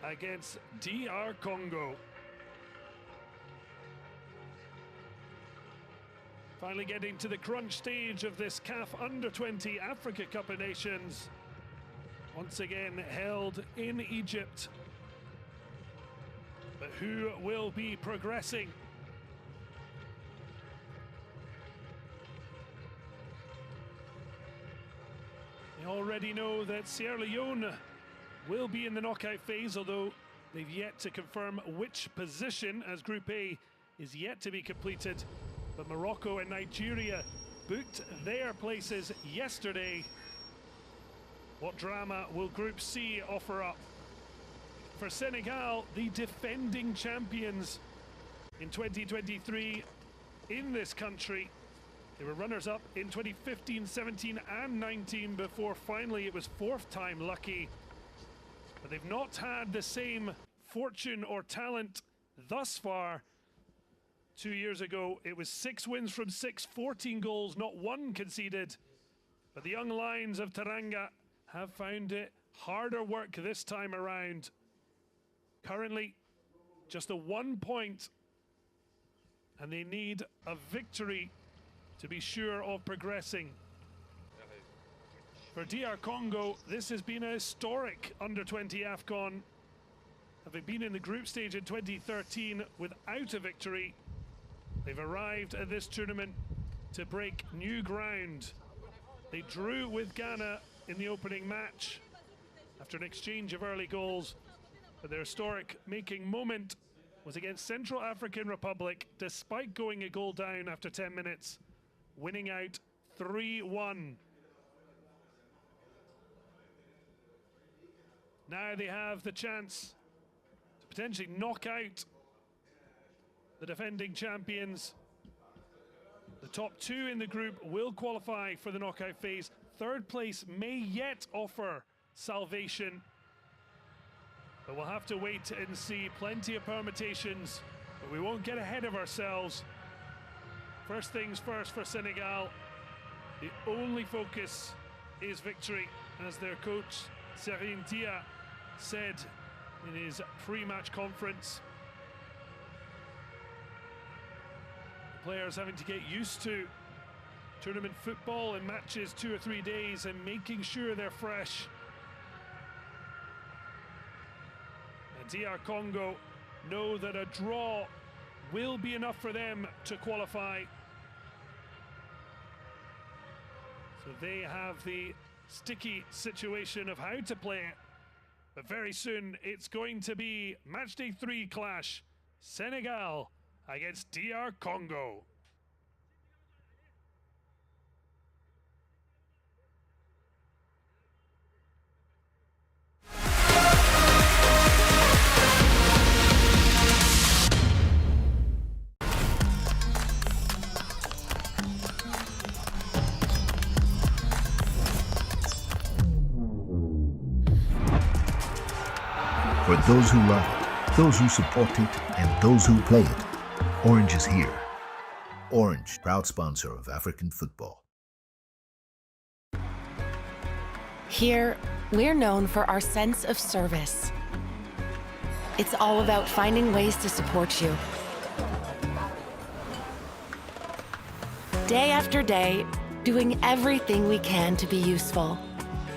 against DR Congo. Finally getting to the crunch stage of this CAF Under-20 Africa Cup of Nations. Once again held in Egypt. But who will be progressing? We already know that Sierra Leone will be in the knockout phase, although they've yet to confirm which position, as Group A is yet to be completed. But Morocco and Nigeria booked their places yesterday. What drama will Group C offer up? For Senegal, the defending champions in 2023 in this country. They were runners-up in 2015, 17 and 19 before finally it was fourth time lucky. But they've not had the same fortune or talent thus far. 2 years ago, it was 6 wins from 6, 14 goals, not one conceded. But the young Lions of Teranga have found it harder work this time around. Currently, just a 1 point, and they need a victory to be sure of progressing. For DR Congo, this has been a historic Under-20 AFCON. Having been in the group stage in 2013 without a victory, they've arrived at this tournament to break new ground. They drew with Ghana in the opening match after an exchange of early goals, but their historic making moment was against Central African Republic, despite going a goal down after 10 minutes, winning out 3-1. Now they have the chance to potentially knock out the defending champions. The top 2 in the group will qualify for the knockout phase. Third place may yet offer salvation, but we'll have to wait and see. Plenty of permutations, but we won't get ahead of ourselves. First things first for Senegal. The only focus is victory, as their coach Serine Dia said in his pre-match conference. The players having to get used to tournament football in matches 2 or 3 days and making sure they're fresh. And DR Congo know that a draw will be enough for them to qualify. So they have the sticky situation of how to play it. But very soon it's going to be matchday 3 clash. Senegal against DR Congo. For those who love it, those who support it, and those who play it, Orange is here. Orange, proud sponsor of African football. Here, we're known for our sense of service. It's all about finding ways to support you. Day after day, doing everything we can to be useful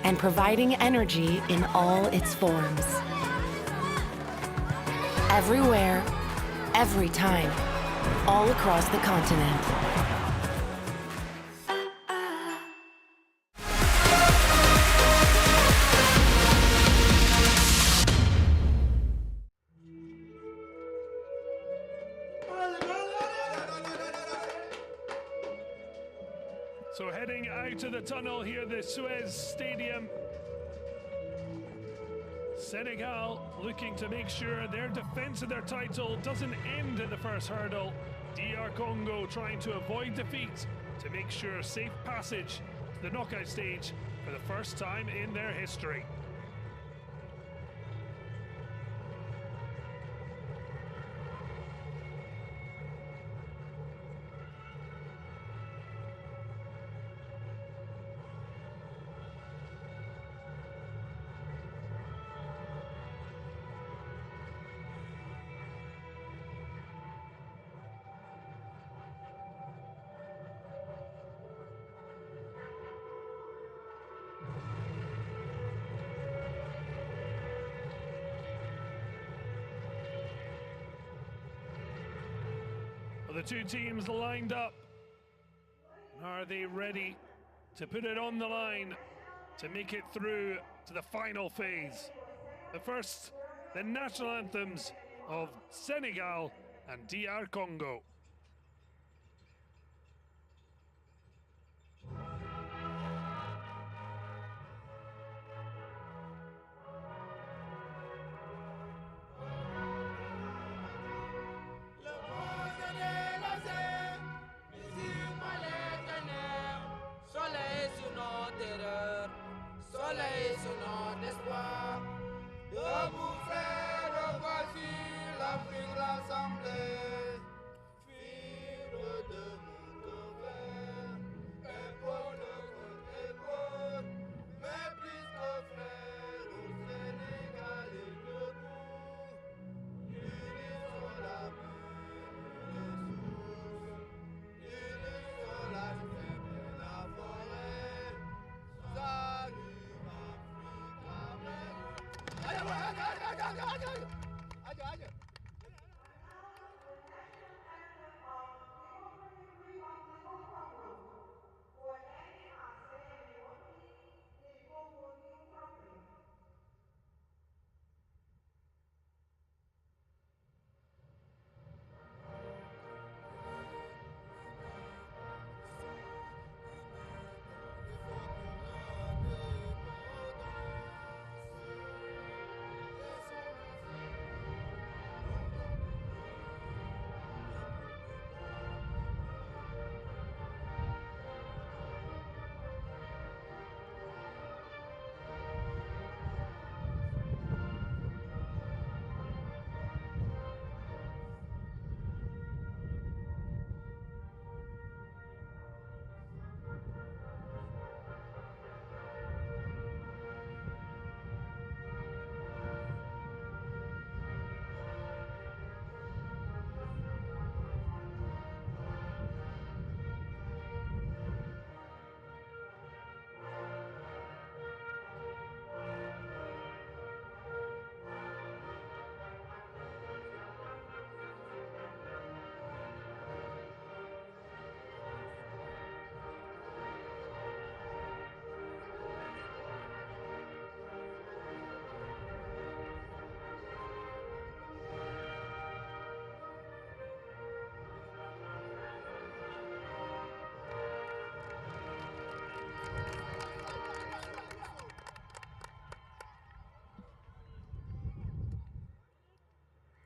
and providing energy in all its forms. Everywhere, every time, all across the continent. So heading out of the tunnel here, the Suez Stadium. Senegal looking to make sure their defense of their title doesn't end at the first hurdle. DR Congo trying to avoid defeat to make sure safe passage to the knockout stage for the first time in their history. Well, the two teams lined up. Are they ready to put it on the line to make it through to the final phase? But first, the national anthems of Senegal and DR Congo. Soleil sur notre espoir. Debout frères, voici l'Afrique rassemblée. Fibre de mon frère, épaule contre épaule. Mais plus que frères, au Sénégal est debout. Unissons la mer, les sources. Unissons la terre et la forêt. Salut.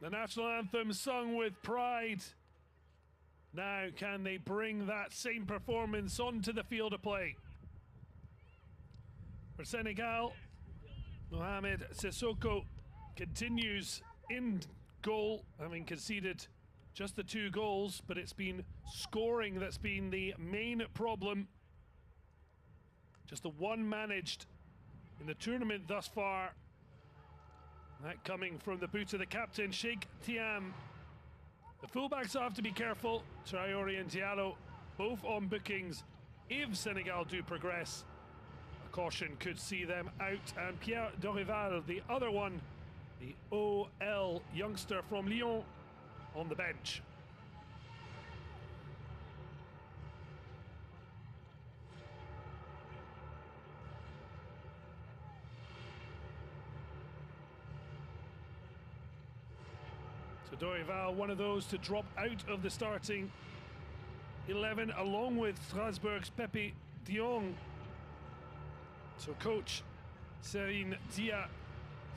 The national anthem sung with pride. Now, can they bring that same performance onto the field of play? For Senegal, Mohamed Sissoko continues in goal, having conceded just the 2 goals, but it's been scoring that's been the main problem. Just the one managed in the tournament thus far. That coming from the boot of the captain, Sheikh Thiam. The fullbacks have to be careful. Traoré and Diallo both on bookings if Senegal do progress. A caution could see them out. And Pierre Dorival, the other one, the OL youngster from Lyon, on the bench. So Dorival, one of those to drop out of the starting 11, along with Strasbourg's Pepe Diong. So coach Serine Dia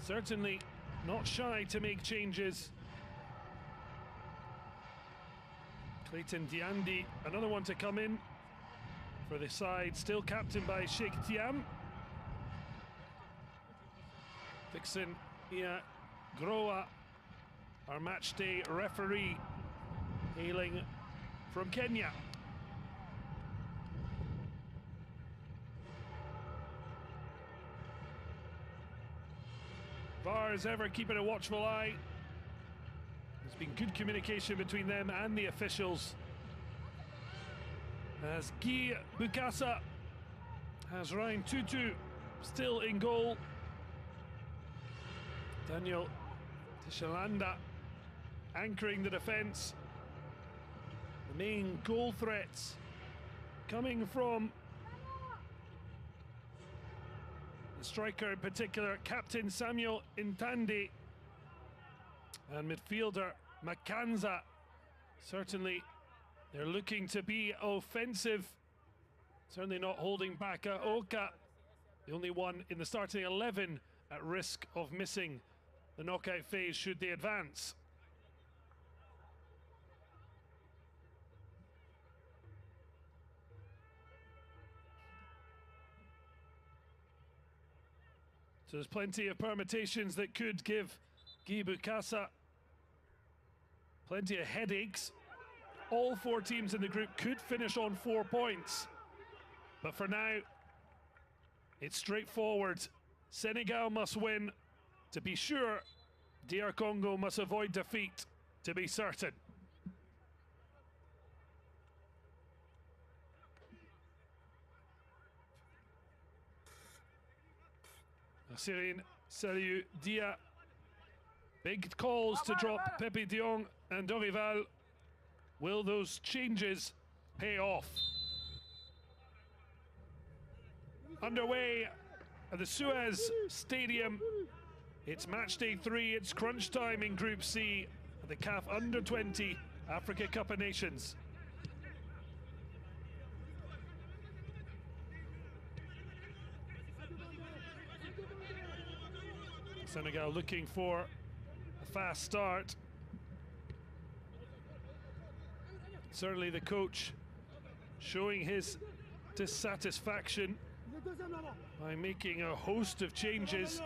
certainly not shy to make changes. Clayton Diandi, another one to come in for the side, still captained by Sheikh Thiam. Dixon Ia Groa, our match day referee, hailing from Kenya. VAR is ever keeping a watchful eye. There's been good communication between them and the officials, as Guy Bukasa has Ryan Tutu still in goal. Daniel Tishalanda anchoring the defence. main goal threats coming from the striker in particular, Captain Samuel Intande, and midfielder Makanza. Certainly they're looking to be offensive, certainly not holding back Oka, the only one in the starting 11 at risk of missing the knockout phase should they advance. So there's plenty of permutations that could give Guy Bukasa plenty of headaches. All four teams in the group could finish on 4 points. But for now, it's straightforward. Senegal must win to be sure. DR Congo must avoid defeat to be certain. Sirine Saliou Dia. Big calls to drop Pepe Diong and Dorival. Will those changes pay off? Underway at the Suez Stadium. It's match day 3. It's crunch time in Group C at the CAF Under-20 Africa Cup of Nations. Senegal looking for a fast start. Certainly the coach showing his dissatisfaction by making a host of changes.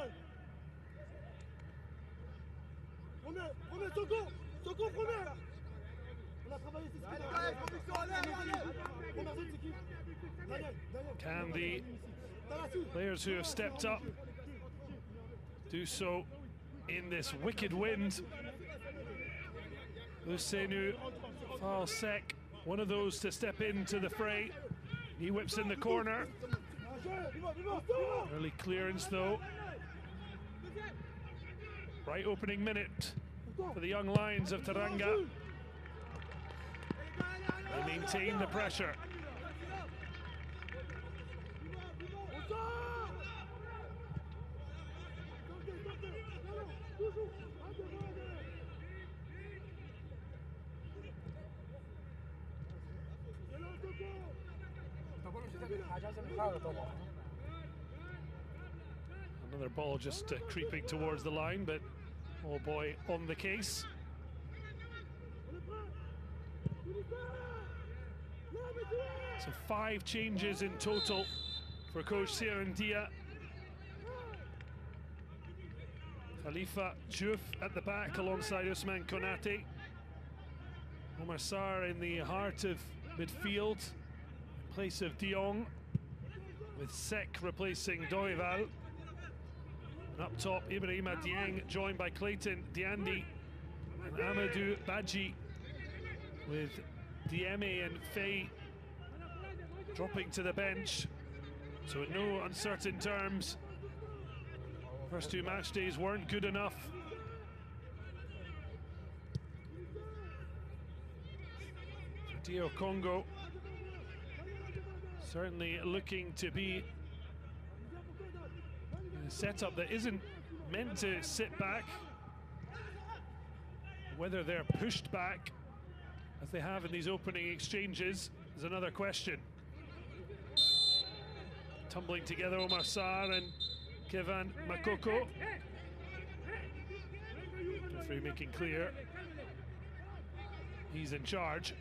Can the players who have stepped up do so in this wicked wind? Ousseynou Falsec, one of those to step into the fray. He whips in the corner. Early clearance though. Right opening minute for the young Lions of Teranga. They maintain the pressure. Another ball just creeping towards the line, but oh boy, on the case. So 5 changes in total for coach Serin Dia. Khalifa Diouf at the back alongside Ousmane Konate. Omar Sarr in the heart of midfield in place of Diong, with Sek replacing Dorival. And up top, Ibrahima Dieng joined by Clayton Diandi and Amadou Badji, with Dieme and Faye dropping to the bench. So in no uncertain terms, first 2 match days weren't good enough. For DR Congo, certainly looking to be in a setup that isn't meant to sit back. Whether they're pushed back, as they have in these opening exchanges, is another question. Tumbling together, Omar Sarr and Kevin Makoko. Referee making clear he's in charge.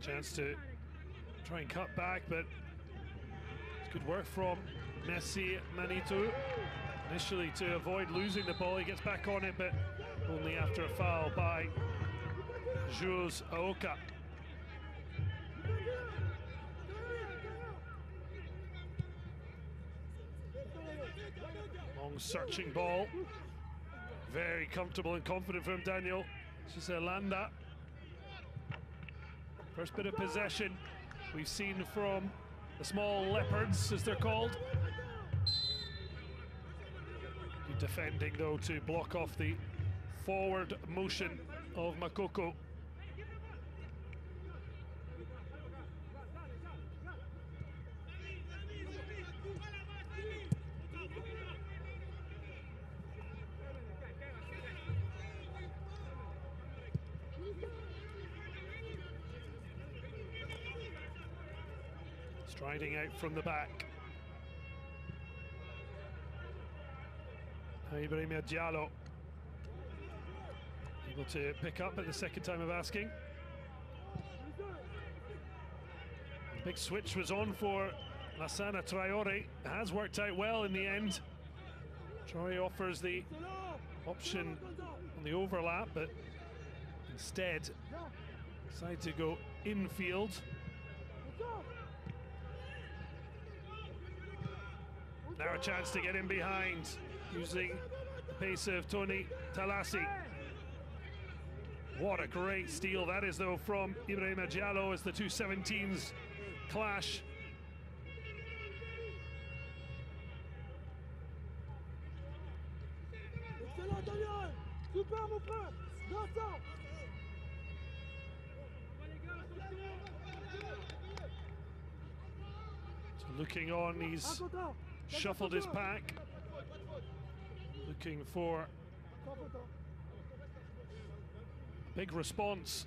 Chance to try and cut back, but it's good work from Messi Manitou. Initially to avoid losing the ball, he gets back on it, but only after a foul by Jules Aoka. Long searching ball. Very comfortable and confident from Daniel Chiselanda. First bit of possession we've seen from the small leopards, as they're called. Good defending, though, to block off the forward motion of Makoko. Striding out from the back. Ibrahim Diallo able to pick up at the second time of asking. Big switch was on for Lassana Traore. Has worked out well in the end. Traore offers the option on the overlap, but instead decides to go infield. Now a chance to get in behind, using the pace of Tony Talassi. What a great steal that is, though, from Ibrahim Diallo as the two 17s clash. So looking on, he's shuffled his pack, looking for a big response.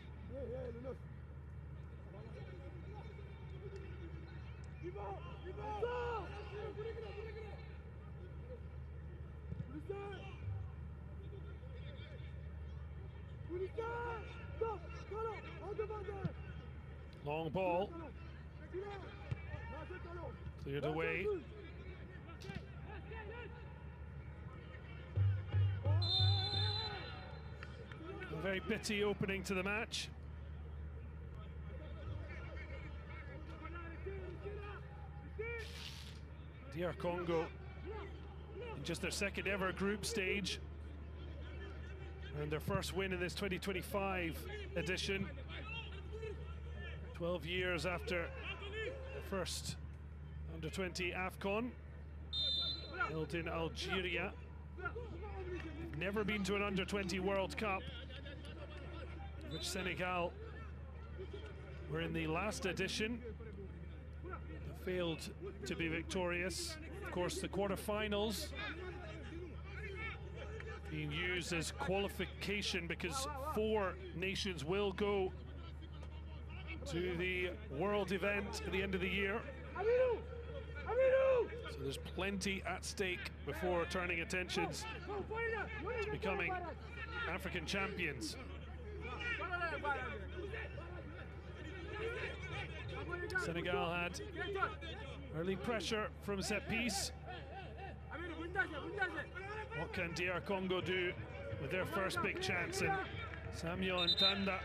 Long ball, cleared away. A very bitty opening to the match. DR Congo in just their second ever group stage and their first win in this 2025 edition. 12 years after the first under-20 AFCON held in Algeria. They've never been to an under-20 World Cup, which Senegal were in the last edition. They failed to be victorious. Of course, the quarterfinals being used as qualification because 4 nations will go to the world event at the end of the year. So there's plenty at stake before turning attentions to becoming African champions. Senegal had early pressure from set piece. What can DR Congo do with their first big chance? And Samuel Ntanda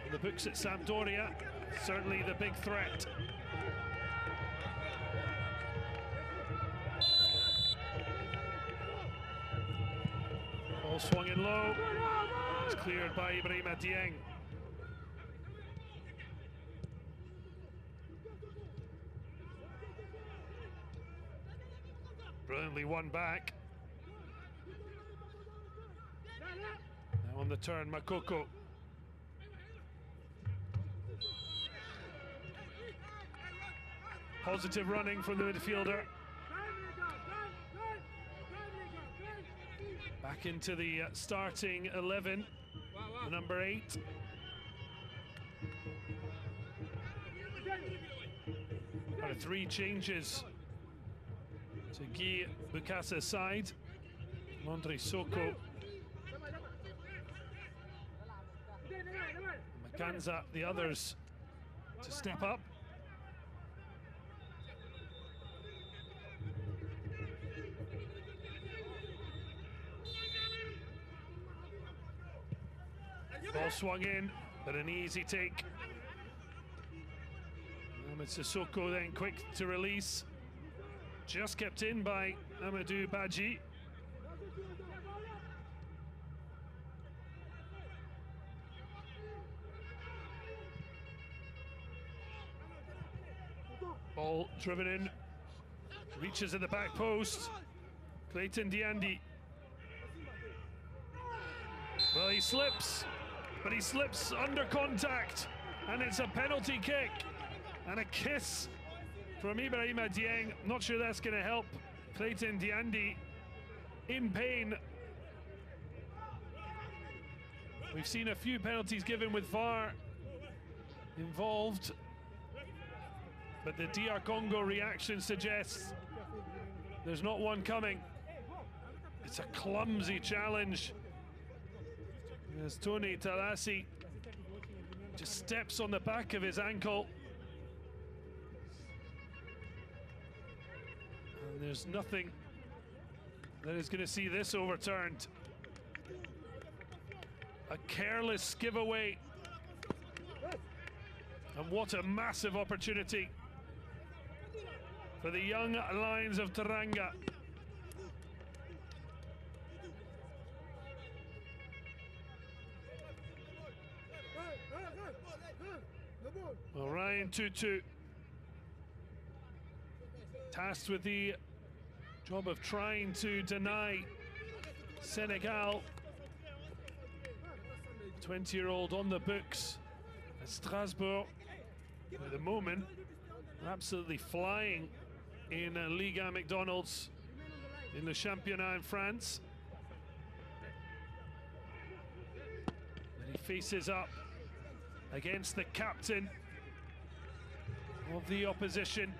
on the books at Sampdoria, certainly the big threat. Ball swung in low. It's cleared by Ibrahim Dieng. Brilliantly won back. Now on the turn, Makoko. Positive running from the midfielder. Back into the starting 11, the number 8. Out of 3 changes to Guy Bukassa's side. Landry Soko. Makanza, the others to step up. Ball swung in, but an easy take. Ahmed Sissoko then quick to release. Just kept in by Amadou Badji. Ball driven in, reaches at the back post. Clayton Diandi. Well, he slips, but he slips under contact, and it's a penalty kick and a kiss from Ibrahima Dieng. Not sure that's going to help Clayton Diandi, in pain. We've seen a few penalties given with VAR involved, but the DR Congo reaction suggests there's not one coming. It's a clumsy challenge as Tony Talasi just steps on the back of his ankle. And there's nothing that is going to see this overturned. A careless giveaway. And what a massive opportunity for the young Lions of Teranga. Well, Ryan Tutu, tasked with the job of trying to deny Senegal, 20-year-old on the books at Strasbourg at the moment, absolutely flying in Liga McDonald's in the Championnat in France. And he faces up against the captain of the opposition,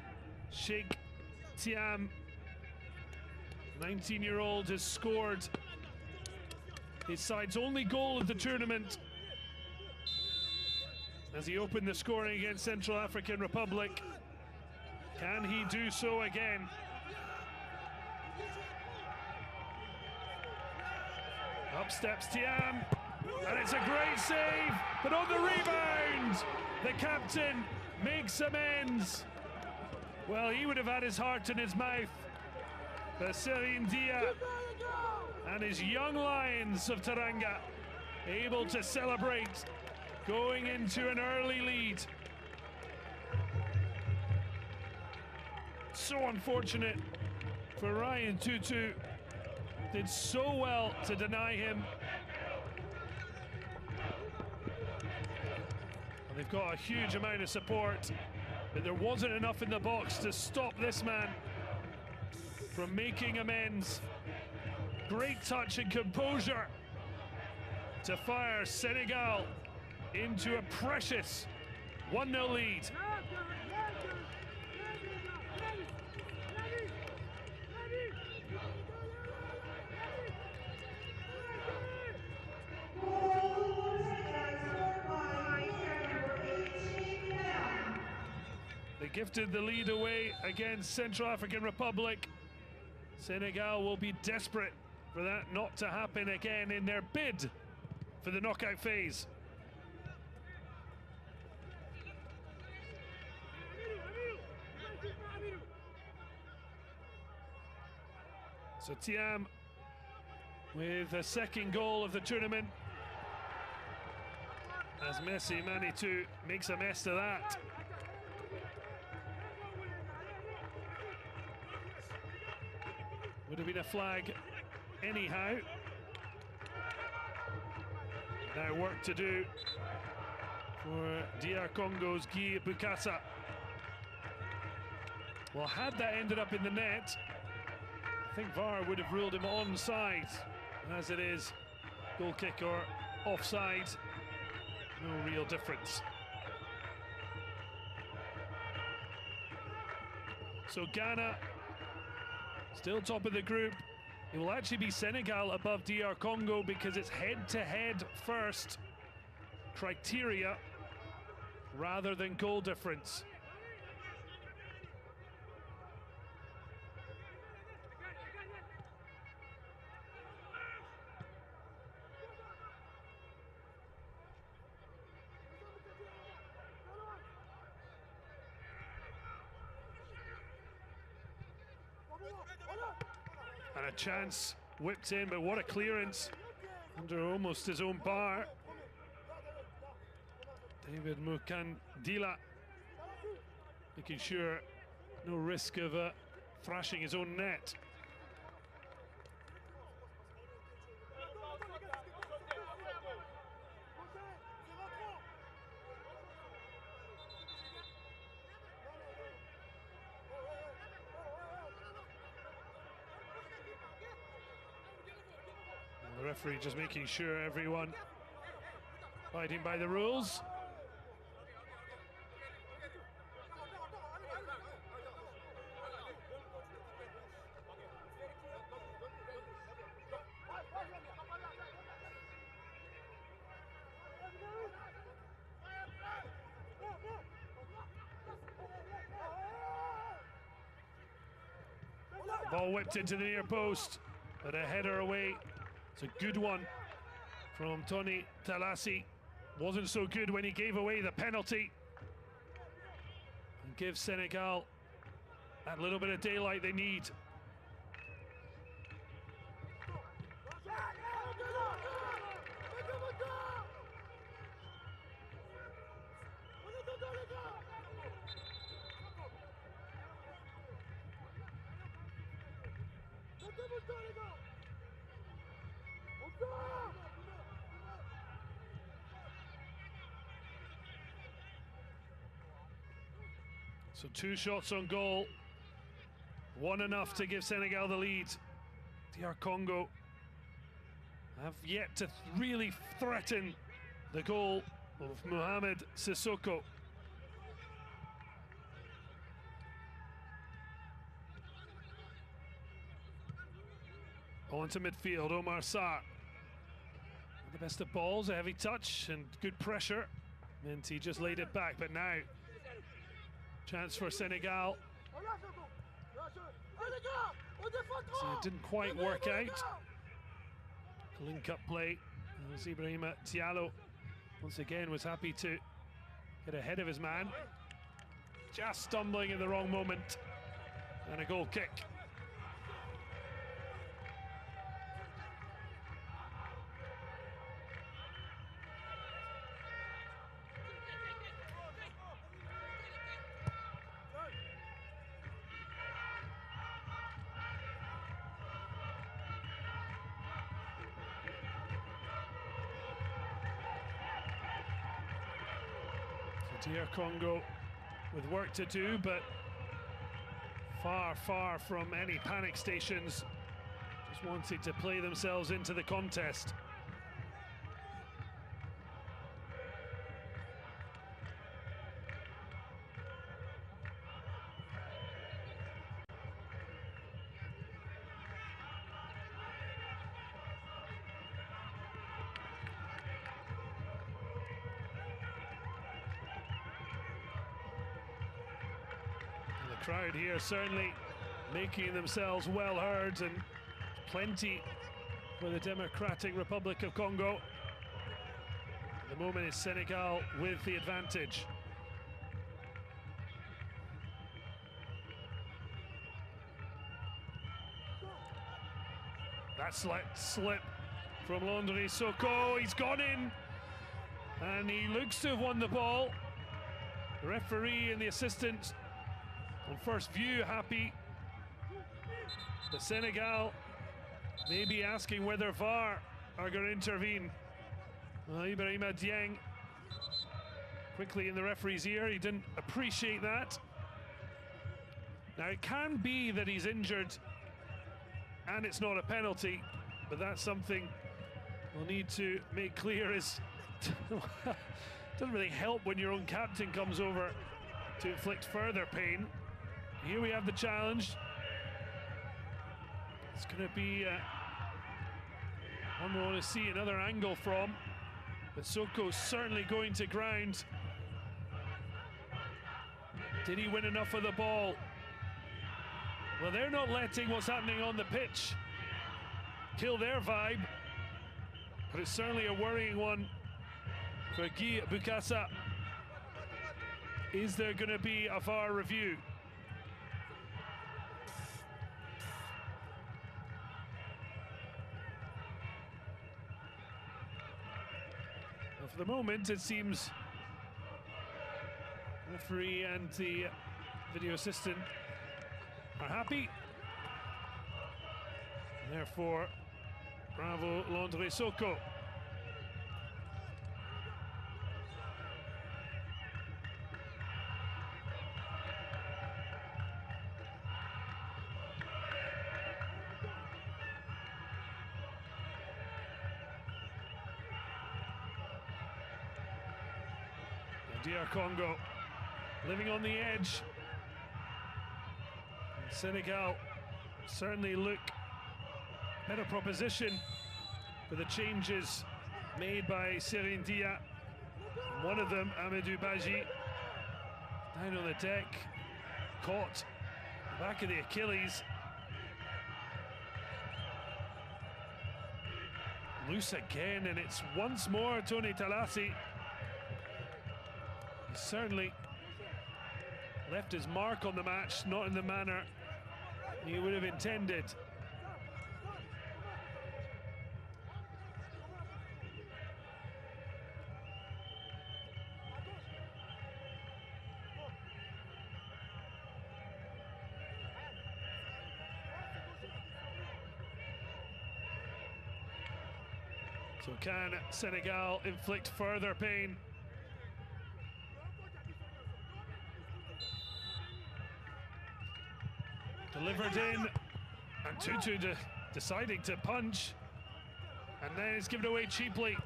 Sheikh Thiam. 19-year-old has scored his side's only goal of the tournament as he opened the scoring against Central African Republic. Can he do so again? Up steps Thiam, and it's a great save, but on the rebound, the captain makes amends. Well, he would have had his heart in his mouth, but Celine Dia and his young Lions of Teranga able to celebrate, going into an early lead. So unfortunate for Ryan Tutu. Did so well to deny him. And they've got a huge amount of support, but there wasn't enough in the box to stop this man from making amends. Great touch and composure to fire Senegal into a precious 1-0 lead. They gifted the lead away against Central African Republic. Senegal will be desperate for that not to happen again in their bid for the knockout phase. So Thiam with the second goal of the tournament as Messi Manitou makes a mess of that. Would have been a flag anyhow. Now work to do for DR Congo's Guy Bukasa. Well, had that ended up in the net, I think VAR would have ruled him onside. As it is, goal kick or offside, no real difference. So Ghana still top of the group. It will actually be Senegal above DR Congo because it's head-to-head first criteria rather than goal difference. And a chance whipped in, but what a clearance under almost his own bar. David Mukandila making sure no risk of thrashing his own net. And the referee just making sure everyone abiding by the rules. Ball whipped into the near post, but a header away. It's a good one from Tony Talassi. Wasn't so good when he gave away the penalty. And gives Senegal that little bit of daylight they need. So 2 shots on goal, 1 enough to give Senegal the lead. DR Congo have yet to really threaten the goal of Mohamed Sissoko. On to midfield, Omar Sarr. The best of balls, a heavy touch and good pressure. Meant he just laid it back, but now chance for Senegal. So it didn't quite work out. Link-up play. As Ibrahima Diallo once again was happy to get ahead of his man. Just stumbling in the wrong moment. And a goal kick. DR Congo with work to do, but far, far from any panic stations. Just wanted to play themselves into the contest. Crowd here certainly making themselves well heard, and plenty for the Democratic Republic of Congo. At the moment it's Senegal with the advantage. That slip from Landry Soko, he's gone in and he looks to have won the ball. The referee and the assistant on first view happy, but Senegal may be asking whether VAR are going to intervene. Ibrahima Dieng quickly in the referee's ear, he didn't appreciate that. Now it can be that he's injured and it's not a penalty, but that's something we'll need to make clear. Is doesn't really help when your own captain comes over to inflict further pain. Here we have the challenge. It's going to be one we want to see another angle from, but Soko's certainly going to ground. Did he win enough of the ball? Well, they're not letting what's happening on the pitch kill their vibe, but it's certainly a worrying one for Guy Bukasa. Is there going to be a VAR review? Well, for the moment, it seems the referee and the video assistant are happy. Therefore, bravo Landry Soko. DR Congo living on the edge. And Senegal certainly look better proposition for the changes made by Serine Dia. One of them, Amadou Badji, down on the deck, caught the back of the Achilles. Loose again, and it's once more Tony Talassi. He certainly left his mark on the match, not in the manner he would have intended. So can Senegal inflict further pain? Delivered in, and Tutu deciding to punch, and then it's given away cheaply.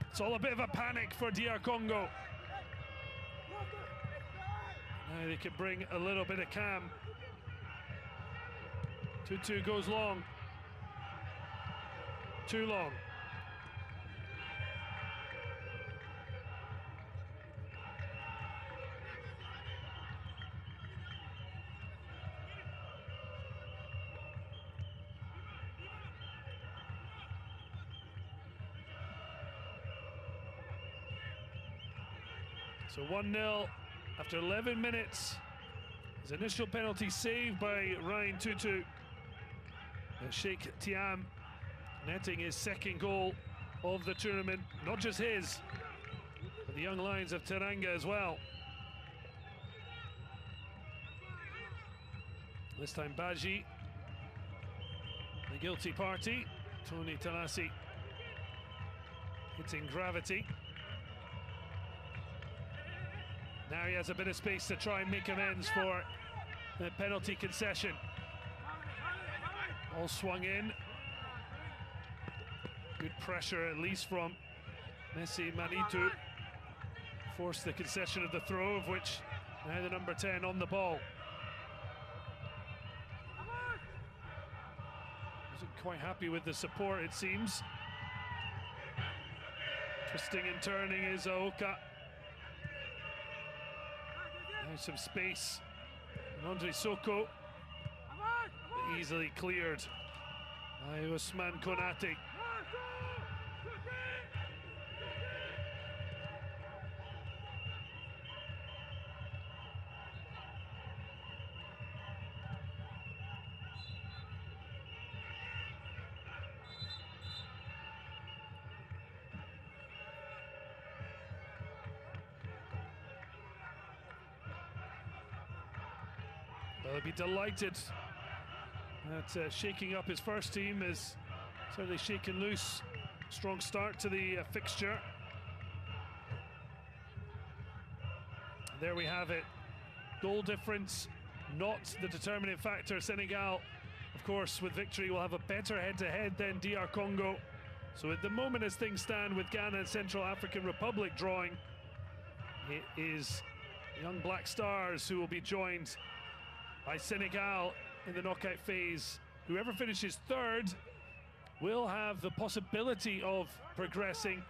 It's all a bit of a panic for DR Congo. Now they can bring a little bit of calm. Tutu goes long. Too long. So 1-0 after 11 minutes. His initial penalty saved by Ryan Tutu. Sheikh Tiam netting his second goal of the tournament. Not just his, but the young Lions of Teranga as well. This time Badji, the guilty party. Tony Talassi hitting gravity. Now he has a bit of space to try and make amends for the penalty concession. All swung in. Good pressure, at least from Messi Manitu. Forced the concession of the throw, of which now the number 10 on the ball. Wasn't quite happy with the support, it seems. Twisting and turning is Aoka. Now some space. And Andre Soko easily cleared by Ousmane Konate. Well, he'll be delighted at shaking up his first team, is certainly shaken loose. Strong start to the fixture. There we have it. Goal difference, not the determining factor. Senegal, of course, with victory will have a better head-to-head than DR Congo. So at the moment, as things stand, with Ghana and Central African Republic drawing, it is young Black Stars who will be joined by Senegal in the knockout phase. Whoever finishes third will have the possibility of progressing,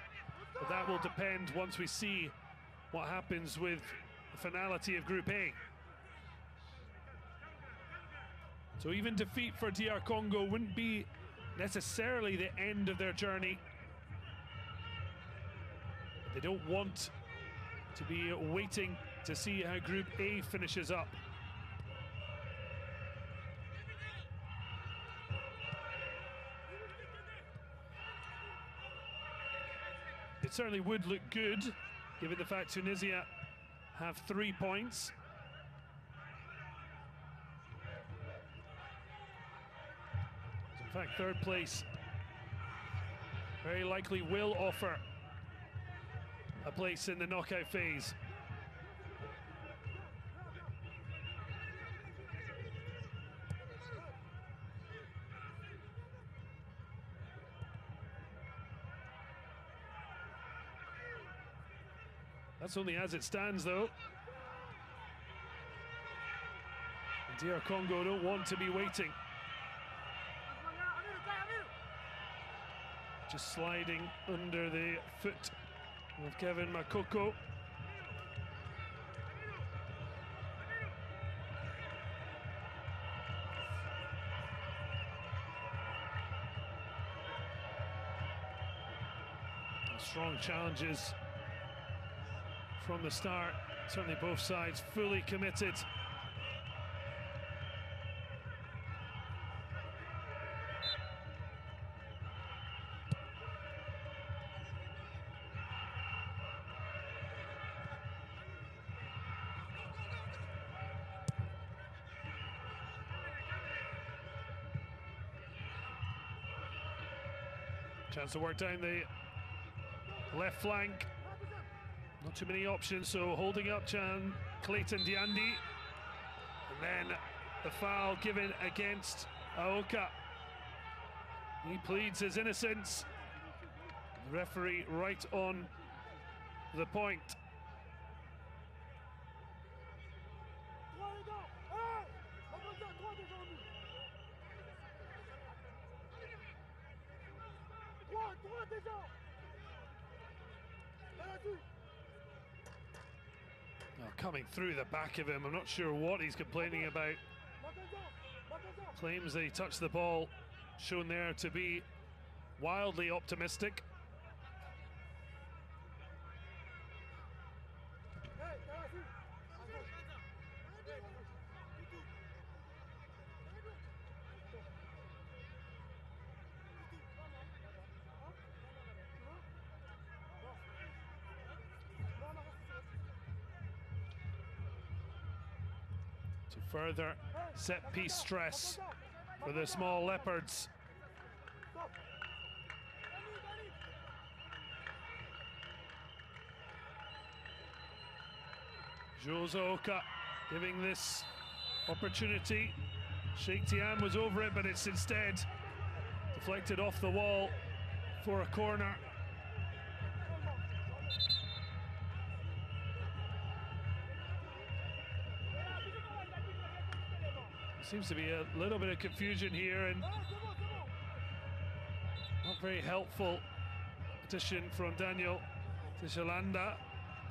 but that will depend once we see what happens with the finality of Group A. So even defeat for DR Congo wouldn't be necessarily the end of their journey. They don't want to be waiting to see how Group A finishes up. It certainly would look good, given the fact Tunisia have 3 points. fact, third place very likely will offer a place in the knockout phase. That's only as it stands, though. And DR Congo don't want to be waiting. Just sliding under the foot of Kevin Makoko. Strong challenges from the start. Certainly both sides fully committed. Chance to work down the left flank. Not too many options, so holding up Clayton Diandi. And then the foul given against Aoka. He pleads his innocence. The referee right on the point. Oh, coming through the back of him, I'm not sure what he's complaining about. Claims that he touched the ball, shown there to be wildly optimistic. To further set-piece stress for the small Leopards. Jose Oka giving this opportunity. Sheikh Tiam was over it, but it's instead deflected off the wall for a corner. Seems to be a little bit of confusion here, and not very helpful addition from Daniel Tishalanda.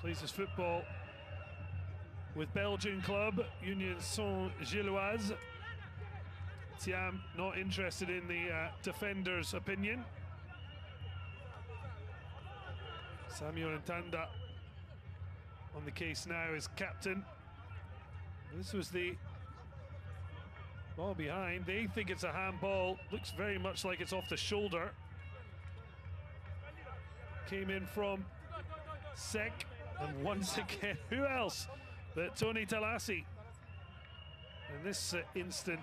Plays his football with Belgian club Union Saint-Gilloise. Tiam not interested in the defender's opinion. Samuel Ntanda on the case now as captain. This was the ball behind. They think it's a handball. Looks very much like it's off the shoulder. Came in from Sek, and once again, who else but Tony Talassi? In this instant,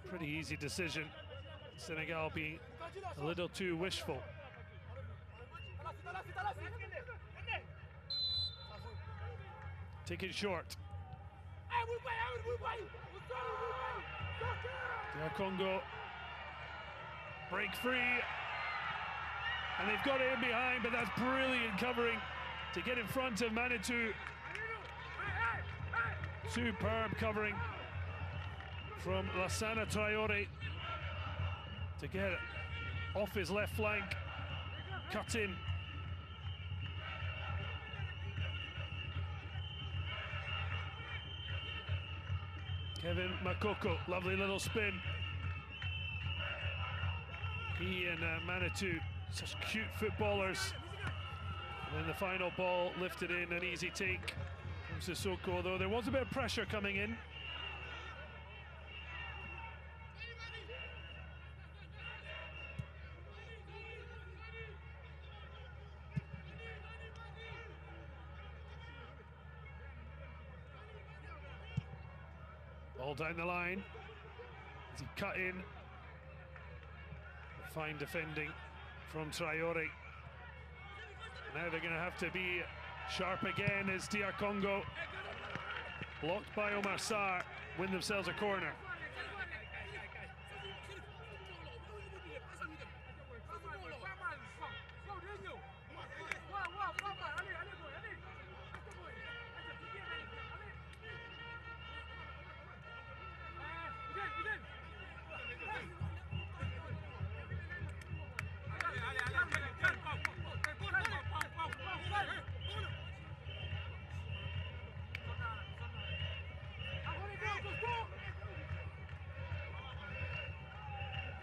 pretty easy decision. Senegal being a little too wishful. Taken short. DR Congo break free, and they've got it in behind, but that's brilliant covering to get in front of Manitou. Superb covering from Lassana Traore to get it off his left flank, cut in. Kevin Makoko, lovely little spin. He and Manitou, such cute footballers. And then the final ball lifted in, an easy take from Sissoko, though there was a bit of pressure coming in. Ball down the line as he cut in Fine defending from Traore. Now they're going to have to be sharp again as DR Congo, blocked by Omar Sarr, win themselves a corner.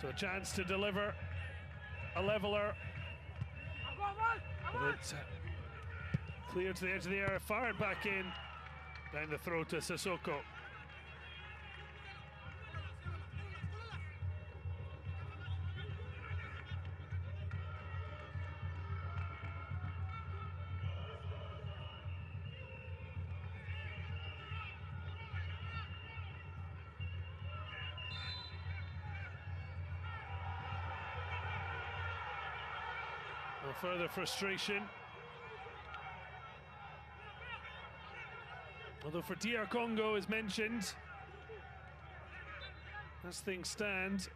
So a chance to deliver a leveler, but it's cleared to the edge of the area, fired back in, down the throat to Sissoko. Well, further frustration. Although for DR Congo, as mentioned, as things stand,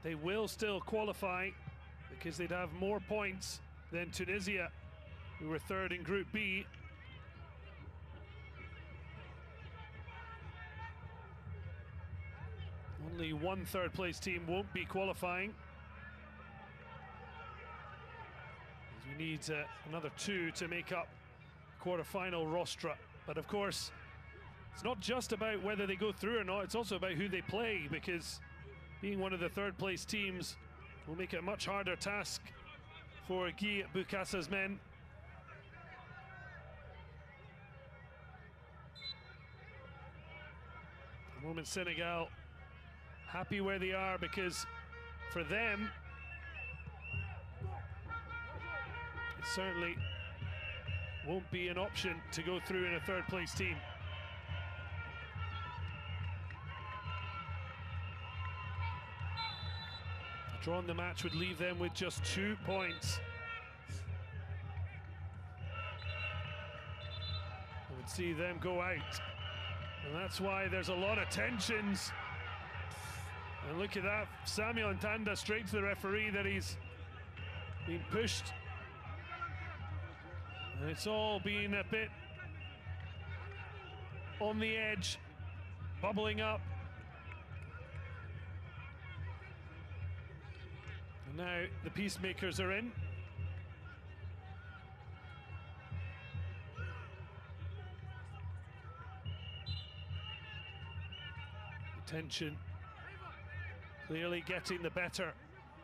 they will still qualify because they'd have more points than Tunisia, who were third in Group B. Only one third place team won't be qualifying. As we need another two to make up quarter-final rostra. But of course, it's not just about whether they go through or not, it's also about who they play, because being one of the third place teams will make it a much harder task for Guy Bukassa's men. At the moment, Senegal happy where they are, because for them, it certainly won't be an option to go through in a third place team. A draw in the match would leave them with just 2 points. I would see them go out. And that's why there's a lot of tensions. And look at that, Samuel Ntanda straight to the referee that he's been pushed. And it's all been a bit on the edge, bubbling up. And now the peacemakers are in. The tension clearly getting the better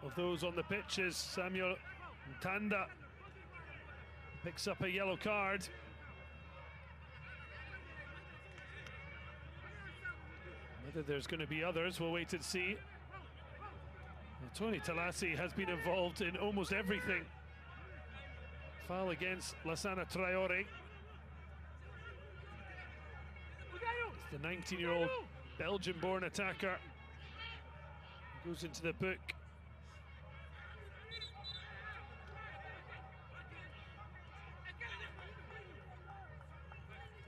of those on the pitches. Samuel Ntanda picks up a yellow card. Whether there's going to be others, we'll wait and see. Well, Tony Talassi has been involved in almost everything. Foul against Lassana Traore. It's the 19-year-old Belgian-born attacker. Goes into the book.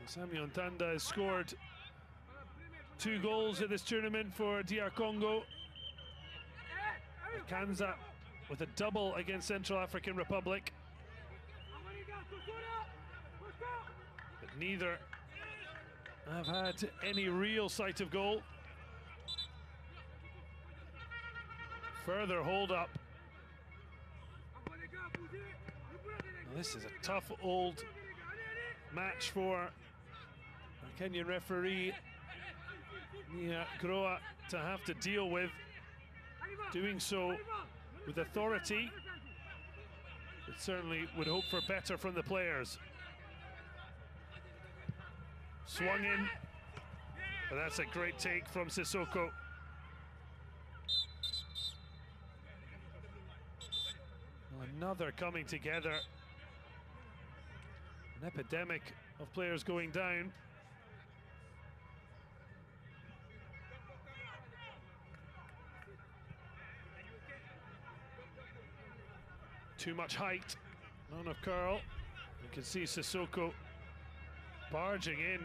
Samuel Ntanda has scored 2 goals in this tournament for DR Congo. Kanza with a double against Central African Republic. But neither have had any real sight of goal. Further hold up. Now this is a tough old match for the Kenyan referee Nia Groa to have to deal with, doing so with authority. But certainly would hope for better from the players. Swung in, but that's a great take from Sissoko. Another coming together. An epidemic of players going down. too much height, not enough curl. You can see Sissoko barging in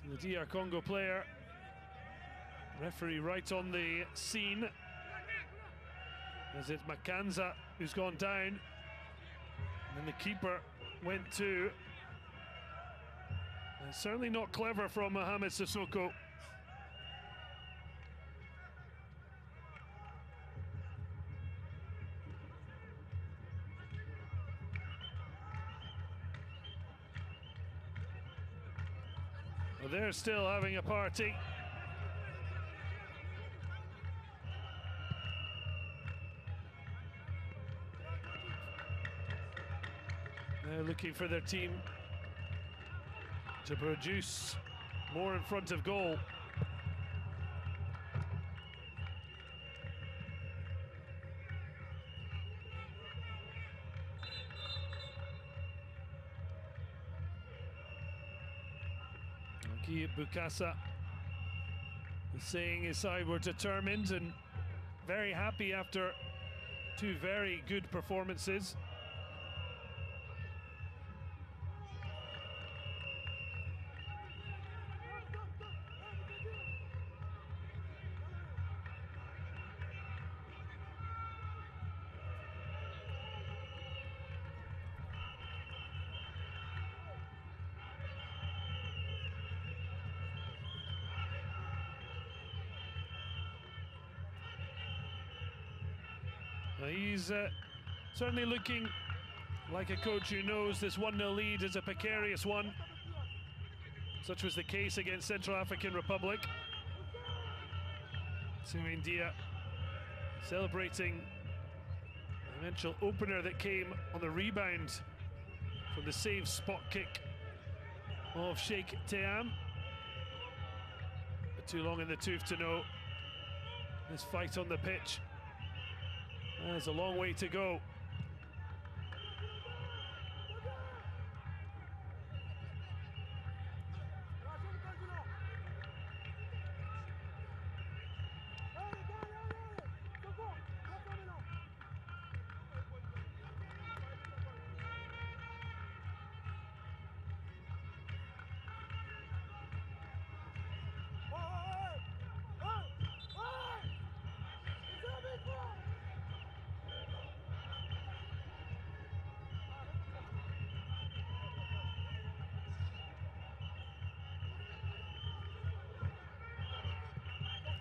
to the DR Congo player. Referee right on the scene, as it's Makanza who's gone down, and then the keeper went too. And certainly not clever from Mohamed Sissoko. Well, they're still having a party. They're looking for their team to produce more in front of goal. Guy Bukasa is saying his side were determined and very happy after two very good performances. He's certainly looking like a coach who knows this 1-0 lead is a precarious one. Such was the case against Central African Republic. India celebrating the eventual opener that came on the rebound from the save spot kick of Sheikh Team. But too long in the tooth to know this fight on the pitch. There's a long way to go.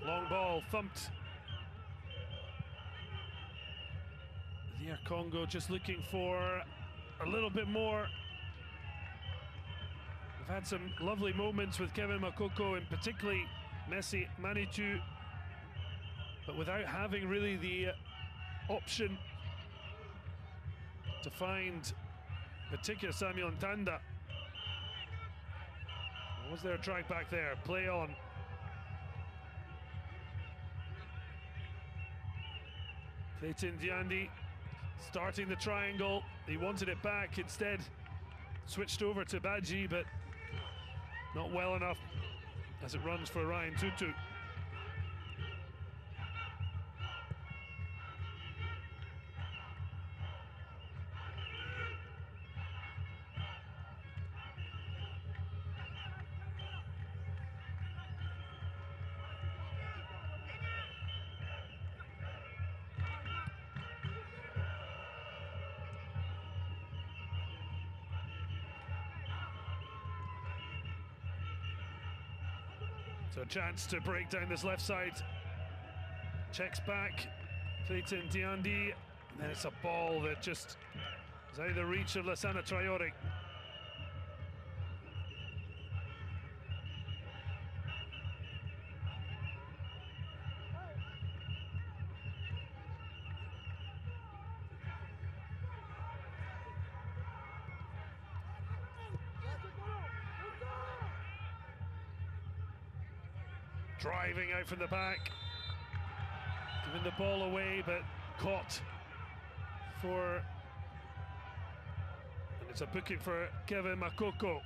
Long ball thumped. DR Congo just looking for a little bit more. We've had some lovely moments with Kevin Makoko and particularly Messi Manitou, but without having really the option to find particular Samuel Ntanda. Was there a drag back there? Play on. Clayton Diandi starting the triangle. He wanted it back, instead switched over to Badji, but not well enough as it runs for Ryan Tutu. So a chance to break down this left side. Checks back, Clayton Diandi, and then it's a ball that just is out of the reach of Lassana Traore. Driving out from the back, giving the ball away, but caught for, and it's a booking for Kevin Makoko.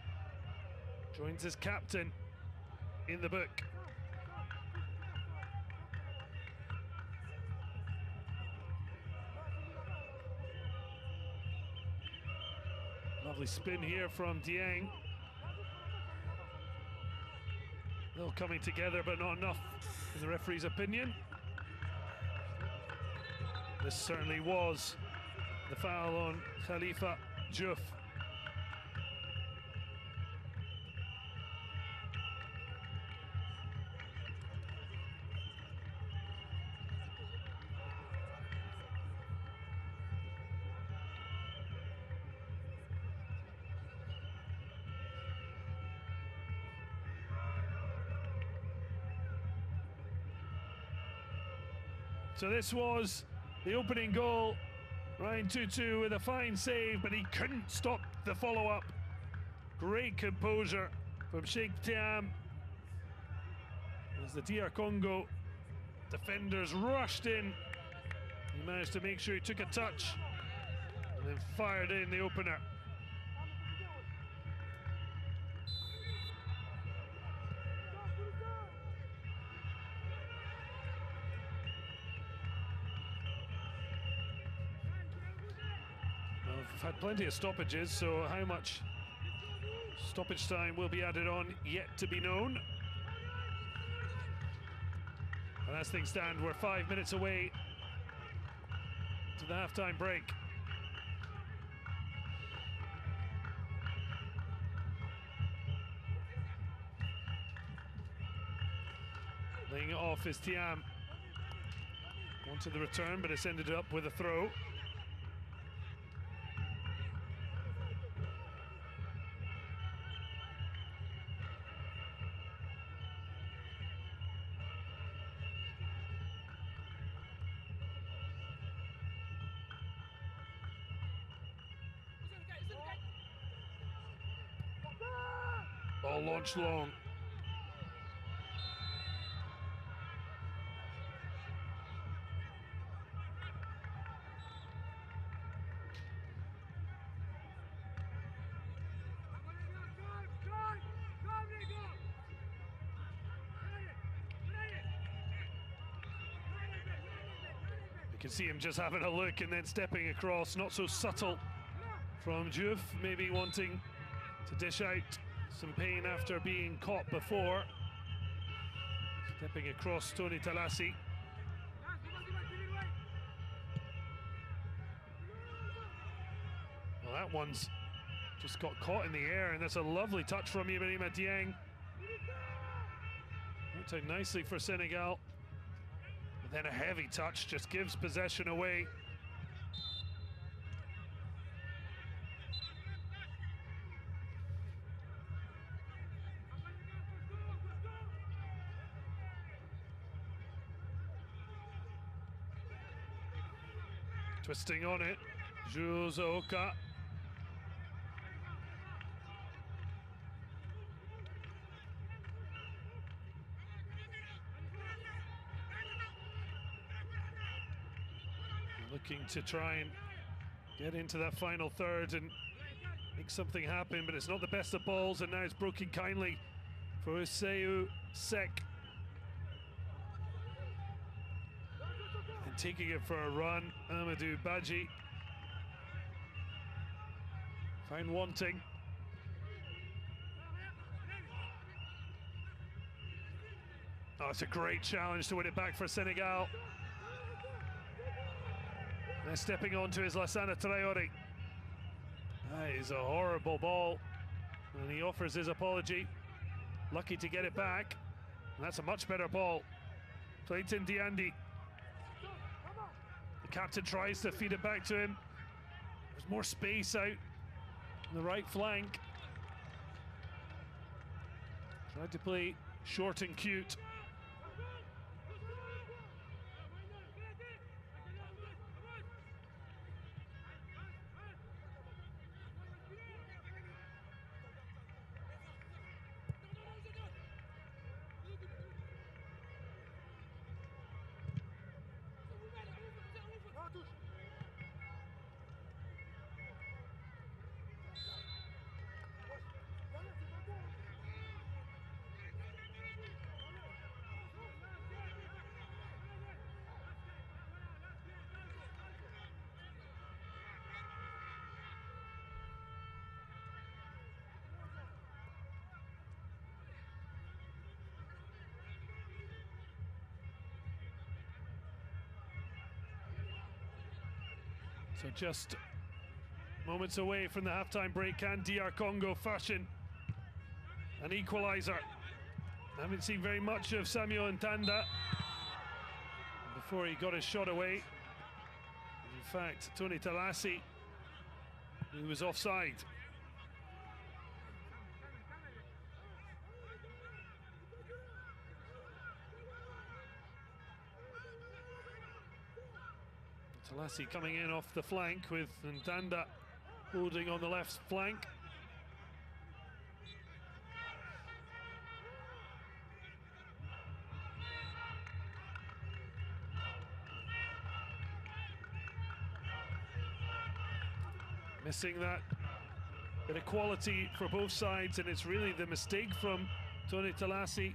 Joins his captain in the book. Lovely spin here from Dieng. They're coming together, but not enough, in the referee's opinion. This certainly was the foul on Khalifa Diouf. So this was the opening goal. Ryan Tutu with a fine save, but he couldn't stop the follow-up. Great composure from Sheikh Thiam as the DR Congo defenders rushed in. He managed to make sure he took a touch and then fired in the opener. We've had plenty of stoppages, so how much stoppage time will be added on yet to be known. And as things stand, we're 5 minutes away to the halftime break. Laying it off is Thiam. Wanted the return, but it's ended up with a throw. Ball launched long. You can see him just having a look and then stepping across. Not so subtle from Diouf, maybe wanting to dish out some pain after being caught before. Stepping across Tony Talassi. Well, that one's just got caught in the air, and that's a lovely touch from Ibrahima Dieng. Worked out nicely for Senegal. But then a heavy touch just gives possession away. Twisting on it, Jules Oka. Looking to try and get into that final third and make something happen, but it's not the best of balls, and now it's broken kindly for Useu Sek. And taking it for a run, Amadou Badji. Found wanting. Oh, it's a great challenge to win it back for Senegal. They're stepping onto his Lassana Traore. That is a horrible ball, and he offers his apology. Lucky to get it back. And that's a much better ball. Clayton Diandi. The captain tries to feed it back to him. There's more space out on the right flank. Tried to play short and cute. So just moments away from the halftime break. Can DR Congo fashion an equaliser? Haven't seen very much of Samuel Ntanda before he got his shot away. In fact, Tony Talasi, who was offside. Talasi coming in off the flank with Ntanda holding on the left flank. Missing that bit of quality for both sides, and it's really the mistake from Tony Talasi.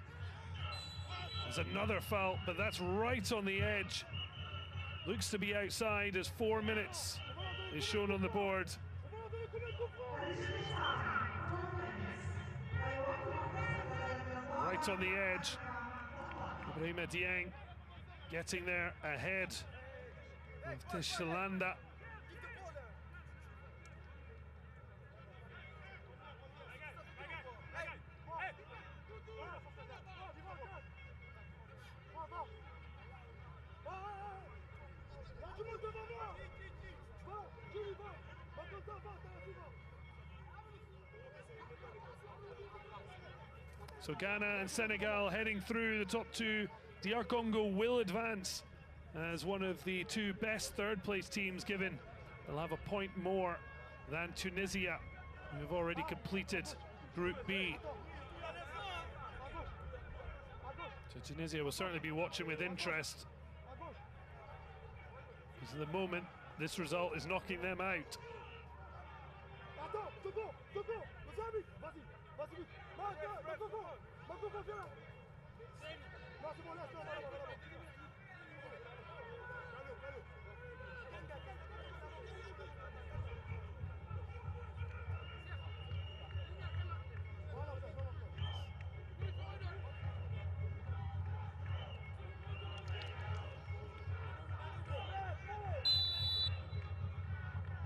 There's another foul, but that's right on the edge. Looks to be outside as 4 minutes is shown on the board. Right on the edge. Ibrahima Dieng getting there ahead of Tishalanda. So Ghana and Senegal heading through the top two. DR Congo will advance as one of the two best third place teams, given they'll have a point more than Tunisia, who have already completed Group B. So Tunisia will certainly be watching with interest, because at the moment this result is knocking them out.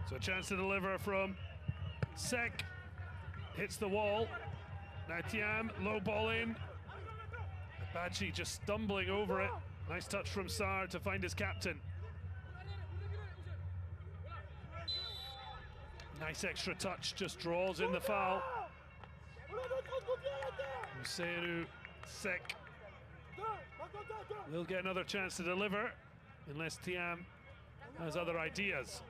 So a chance to deliver from Sek, hits the wall. Now Thiam, low ball in. Badji just stumbling over it. Nice touch from Sarr to find his captain. Nice extra touch, just draws in the foul. Museru Sek will get another chance to deliver, unless Thiam has other ideas.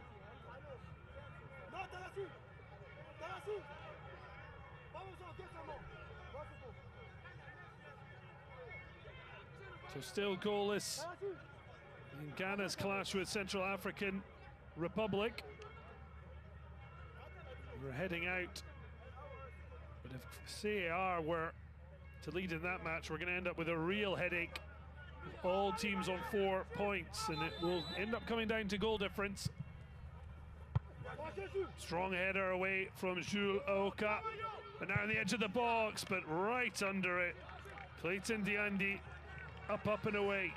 So still goalless in Ghana's clash with Central African Republic. We're heading out, but if CAR were to lead in that match, we're going to end up with a real headache. All teams on 4 points, and it will end up coming down to goal difference. Strong header away from Jules Aoka, but now on the edge of the box, but right under it. Clayton Diandi, up and away.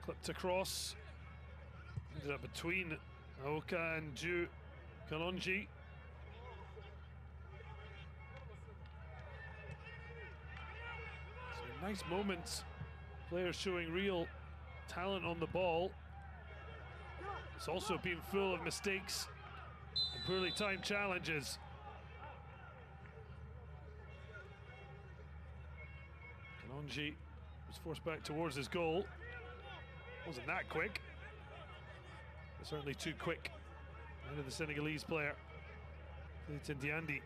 Clipped across, ended up between Aoka and Ju Kalonji. So nice moments, players showing real talent on the ball. It's also been full of mistakes and poorly timed challenges. Kalonji was forced back towards his goal. Wasn't that quick, but certainly too quick. Out of the Senegalese player, Clayton Diandi.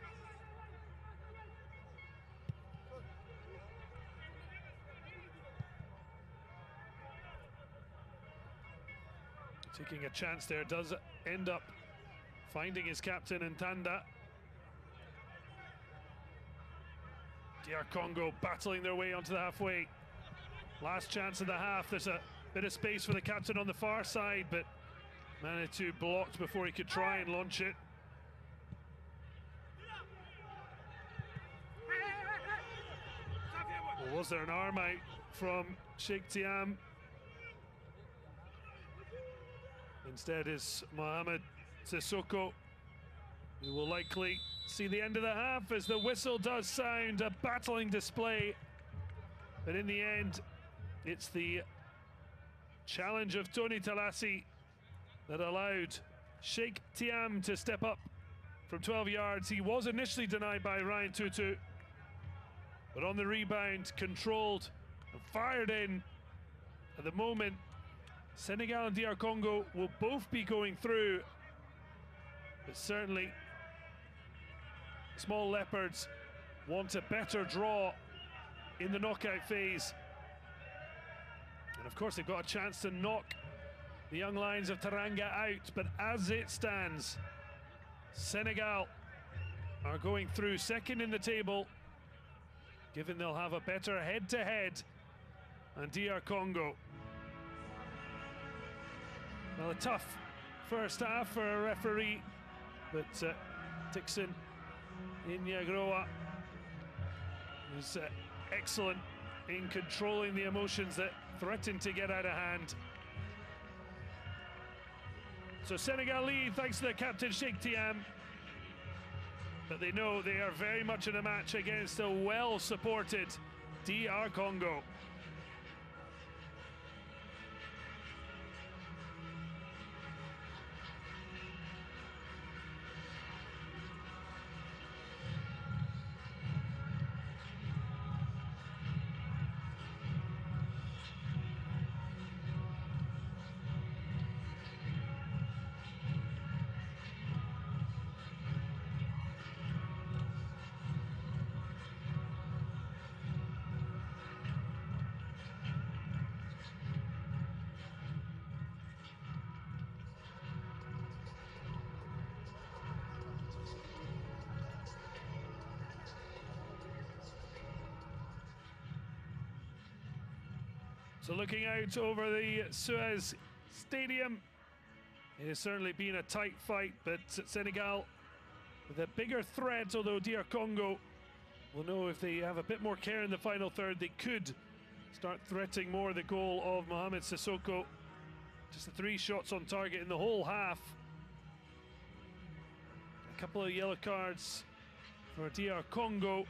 Taking a chance there, does end up finding his captain Ntanda. DR Congo battling their way onto the halfway. Last chance of the half. There's a bit of space for the captain on the far side, but Manitou blocked before he could try and launch it. Or was there an arm out from Sheikh Thiam? Instead is Mohamed Sissoko, who will likely see the end of the half as the whistle does sound. A battling display, but in the end it's the challenge of Tony Talassi that allowed Sheikh Thiam to step up from 12 yards. He was initially denied by Ryan Tutu, but on the rebound, controlled and fired in. At the moment, Senegal and DR Congo will both be going through, but certainly Small Leopards want a better draw in the knockout phase. And of course, they've got a chance to knock the Young Lions of Teranga out, but as it stands, Senegal are going through second in the table, given they'll have a better head-to-head, and DR Congo. Well, a tough first half for a referee, but Dixon Inyagroa was excellent in controlling the emotions that threatened to get out of hand. So Senegal lead thanks to their captain Sheikh Thiam, but they know they are very much in a match against a well-supported DR Congo. So looking out over the Suez Stadium, it has certainly been a tight fight, but Senegal with a bigger threat, although DR Congo will know if they have a bit more care in the final third, they could start threatening more the goal of Mohamed Sissoko. Just 3 shots on target in the whole half. A couple of yellow cards for DR Congo.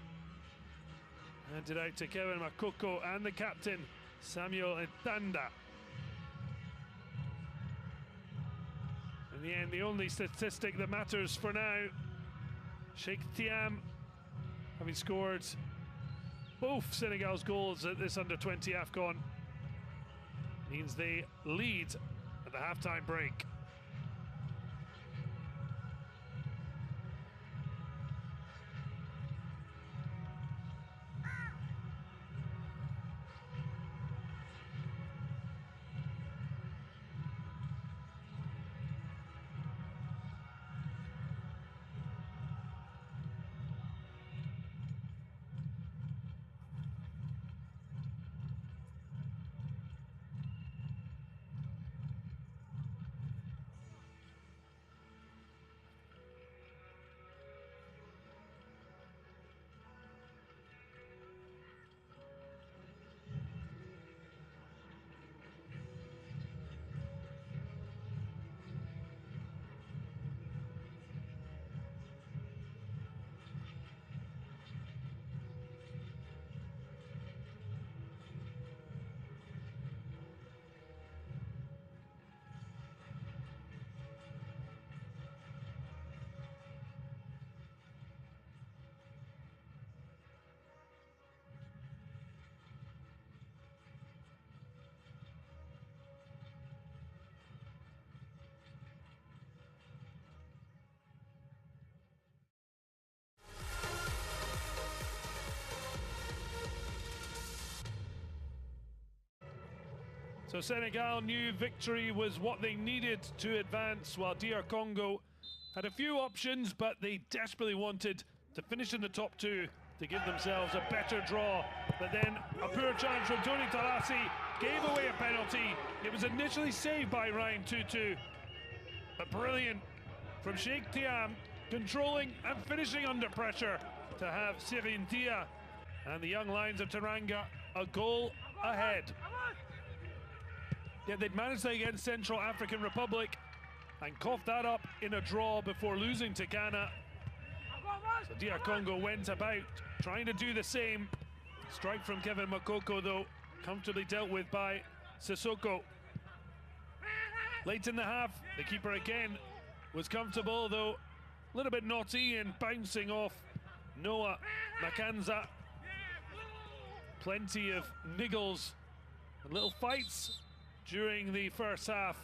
Handed out to Kevin Makoko and the captain, Samuel Ntanda. In the end, the only statistic that matters for now, Sheikh Thiam, having scored both Senegal's goals at this under-20 AFCON, means they lead at the halftime break. So Senegal knew victory was what they needed to advance, while DR Congo had a few options, but they desperately wanted to finish in the top 2 to give themselves a better draw. But then a poor chance from Tony Talassi gave away a penalty. It was initially saved by Ryan Tutu, but brilliant from Sheikh Thiam, controlling and finishing under pressure to have Sirin Dia And the young Lions of Teranga a goal ahead. Yet they'd managed that against Central African Republic and coughed that up in a draw before losing to Ghana. So DR Congo went about trying to do the same. Strike from Kevin Makoko, though, comfortably dealt with by Sissoko. Late in the half, the keeper again was comfortable, though a little bit naughty and bouncing off Noah Makanza. Plenty of niggles and little fights during the first half.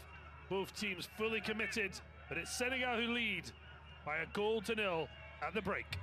Both teams fully committed, but it's Senegal who lead by a 1-0 at the break.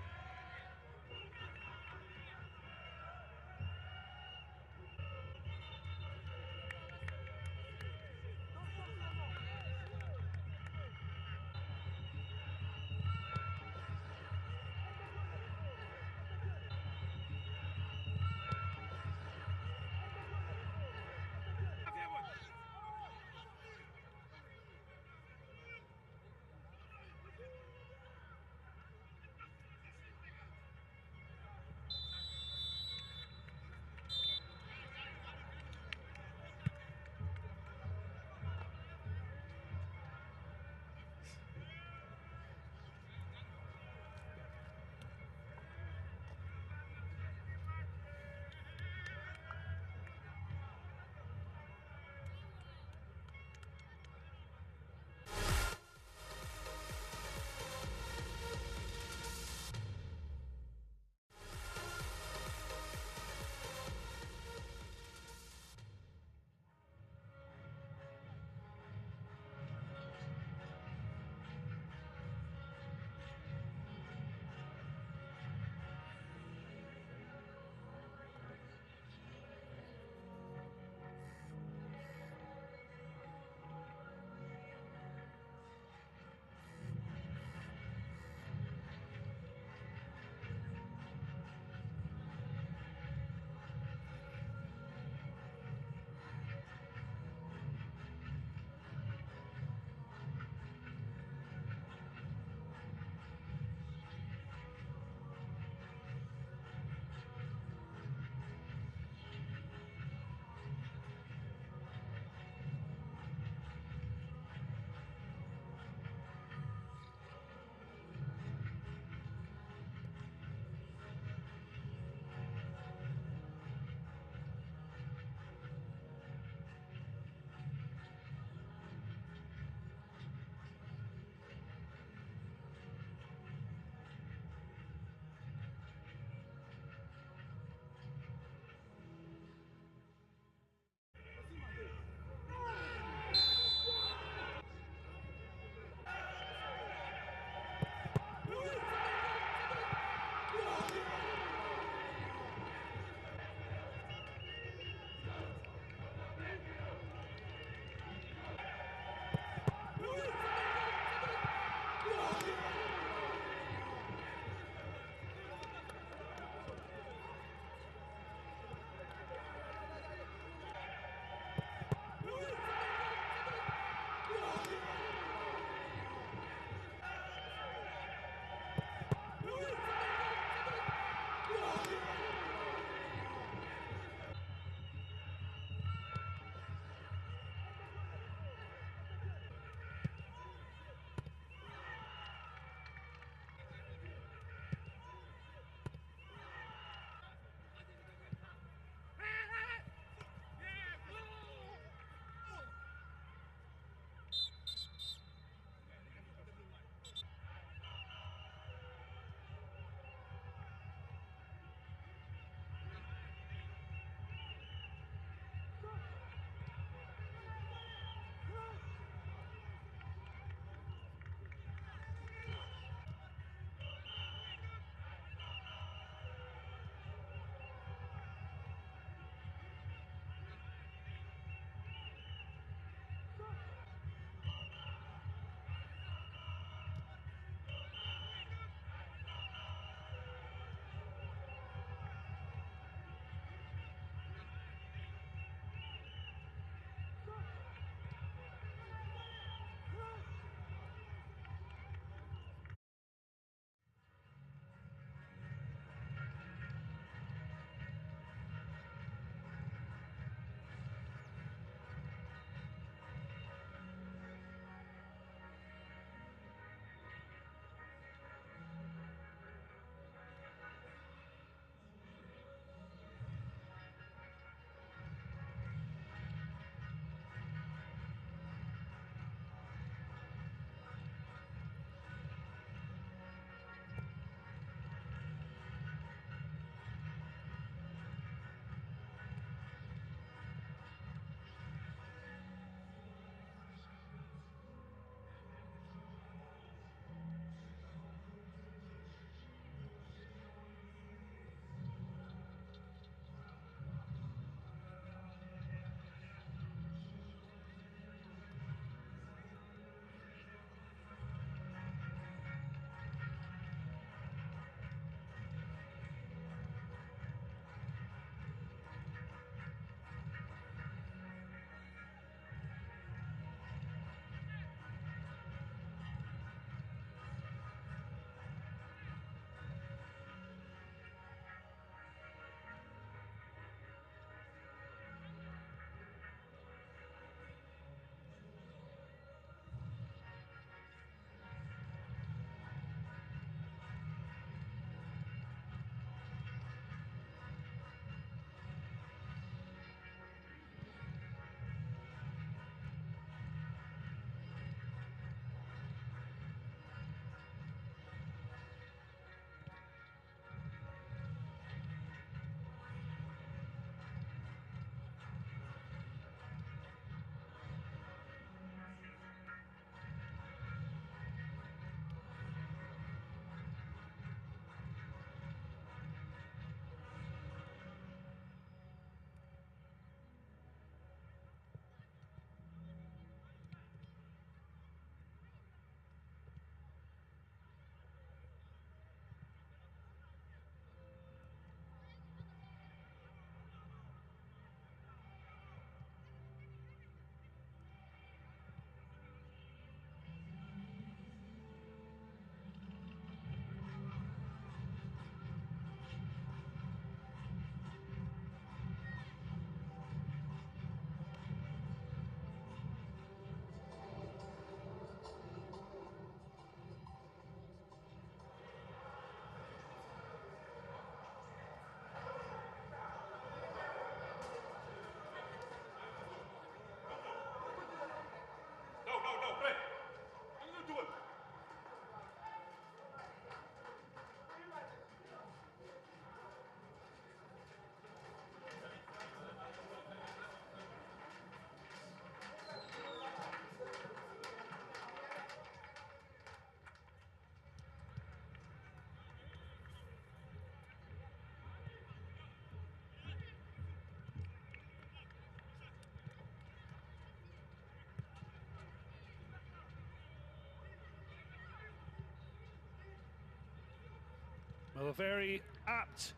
Well, a very apt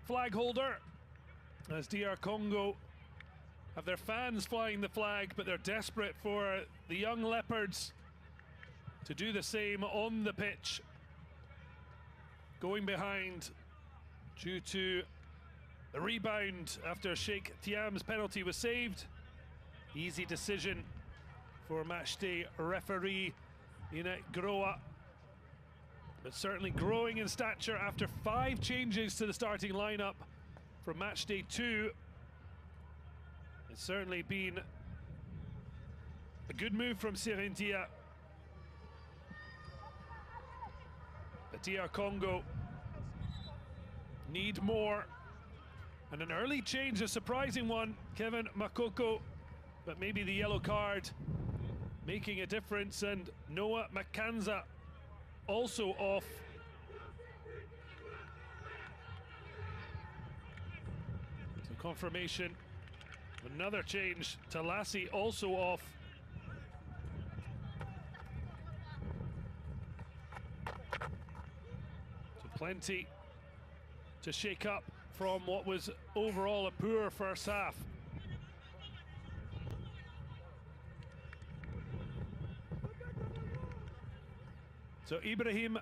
flag holder, as DR Congo have their fans flying the flag, but they're desperate for the young Leopards to do the same on the pitch. Going behind due to the rebound after Sheikh Thiam's penalty was saved. Easy decision for matchday referee Inet Groa, but certainly growing in stature after 5 changes to the starting lineup from matchday 2. It's certainly been a good move from Sirintia. But DR Congo need more. And an early change, a surprising one, Kevin Makoko, but maybe the yellow card making a difference, and Noah Makanza also off. So confirmation, another change, Talasi also off. So plenty to shake up from what was overall a poor first half. So Ibrahim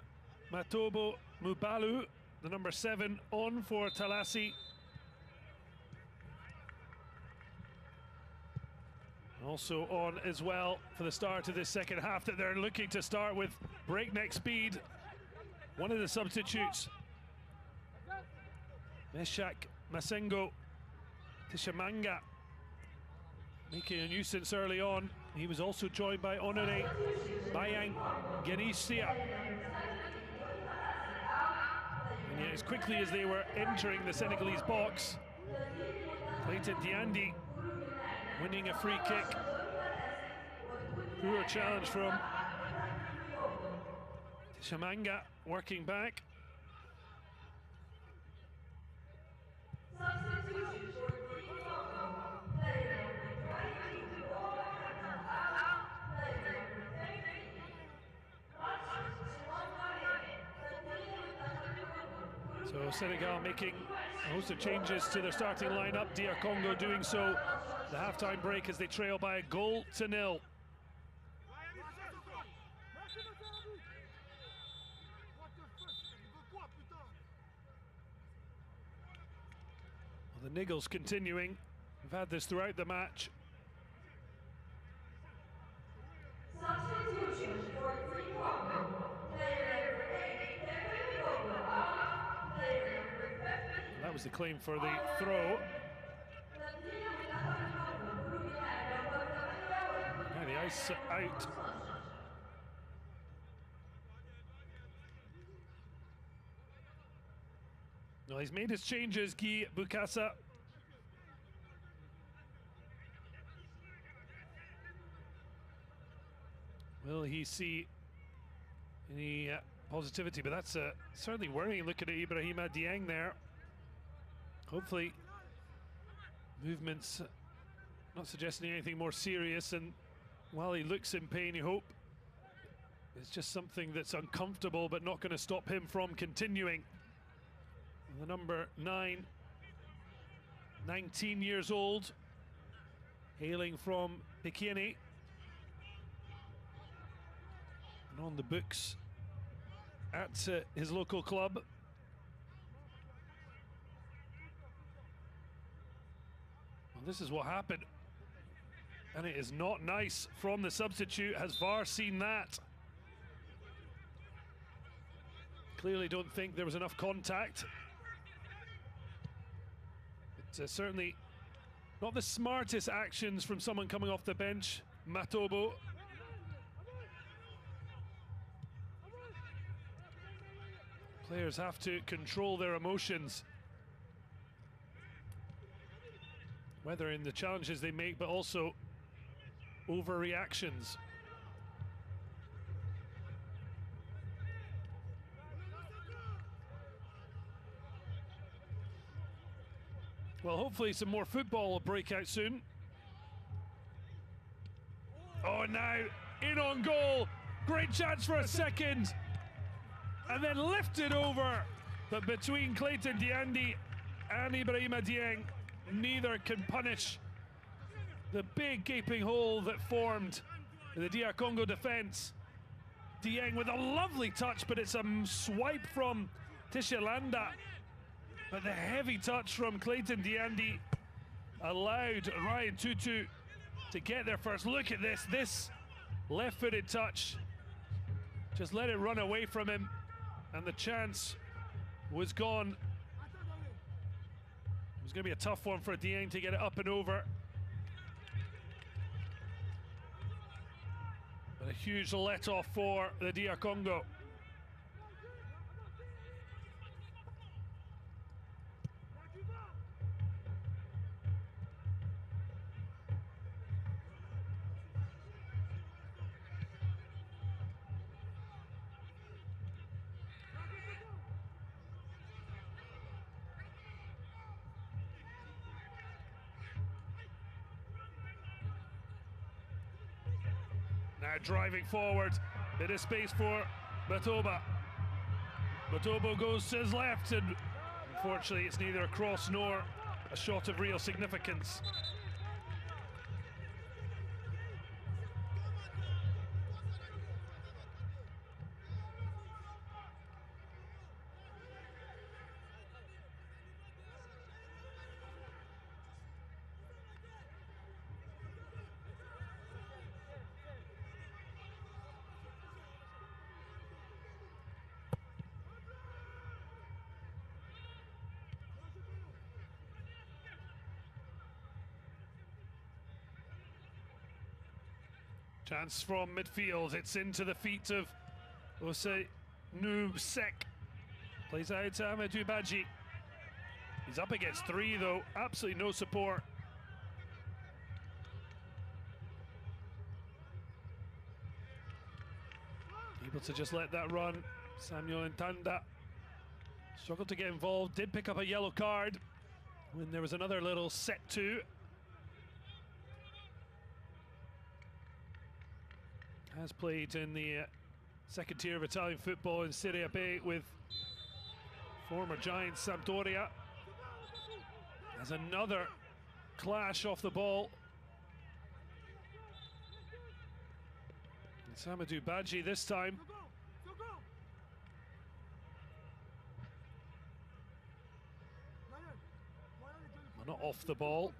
Matobo Mubalu, the number 7, on for Talasi. Also on as well for the start of this second half, that they're looking to start with breakneck speed. One of the substitutes, Meshak Masengo Tishamanga, making a nuisance early on. He was also joined by Honore Bayang Genisia. And yet, as quickly as they were entering the Senegalese box, Clayton Diandi winning a free kick. Poor challenge from Tishamanga, working back. So Senegal making a host of changes to their starting lineup. DR Congo doing so the halftime break as they trail by 1-0. Well, the niggles continuing. We've had this throughout the match. That was the claim for the throw. Now the ice out. Well, he's made his changes, Guy Bukasa. Will he see any positivity? But that's certainly worrying, looking at Ibrahima Dieng there. Hopefully, movements not suggesting anything more serious, and while he looks in pain, you hope it's just something that's uncomfortable but not going to stop him from continuing. The number 9, 19 years old, hailing from Pekieni, and on the books at his local club. Well, this is what happened, and it is not nice from the substitute. Has VAR seen that? Clearly don't think there was enough contact. It's certainly not the smartest actions from someone coming off the bench. Matobo. Players have to control their emotions, whether in the challenges they make, but also overreactions. Well, hopefully some more football will break out soon. Oh, now in on goal. Great chance for a second. And then lifted over But between Clayton Diandi and Ibrahima Dieng, neither can punish the big gaping hole that formed in the DR Congo defence. Dieng with a lovely touch, but it's a swipe from Tshilanda. But the heavy touch from Clayton Diandi allowed Ryan Tutu to get there first. Look at this left-footed touch. Just let it run away from him, and the chance was gone. It was going to be a tough one for Dieng to get it up and over. But a huge let-off for the DR Congo. Now driving forward, bit of space for Batoba. Batoba goes to his left, and unfortunately it's neither a cross nor a shot of real significance. Chance from midfield, it's into the feet of Osei Nubsek. Plays out to Amadou Badji. He's up against three though, absolutely no support. Able to just let that run. Samuel Ntanda struggled to get involved, did pick up a yellow card when there was another little set to. Has played in the second tier of Italian football in Serie B with former giant Sampdoria. There's another clash off the ball. It's Amadou Badji this time. Well, not off the ball.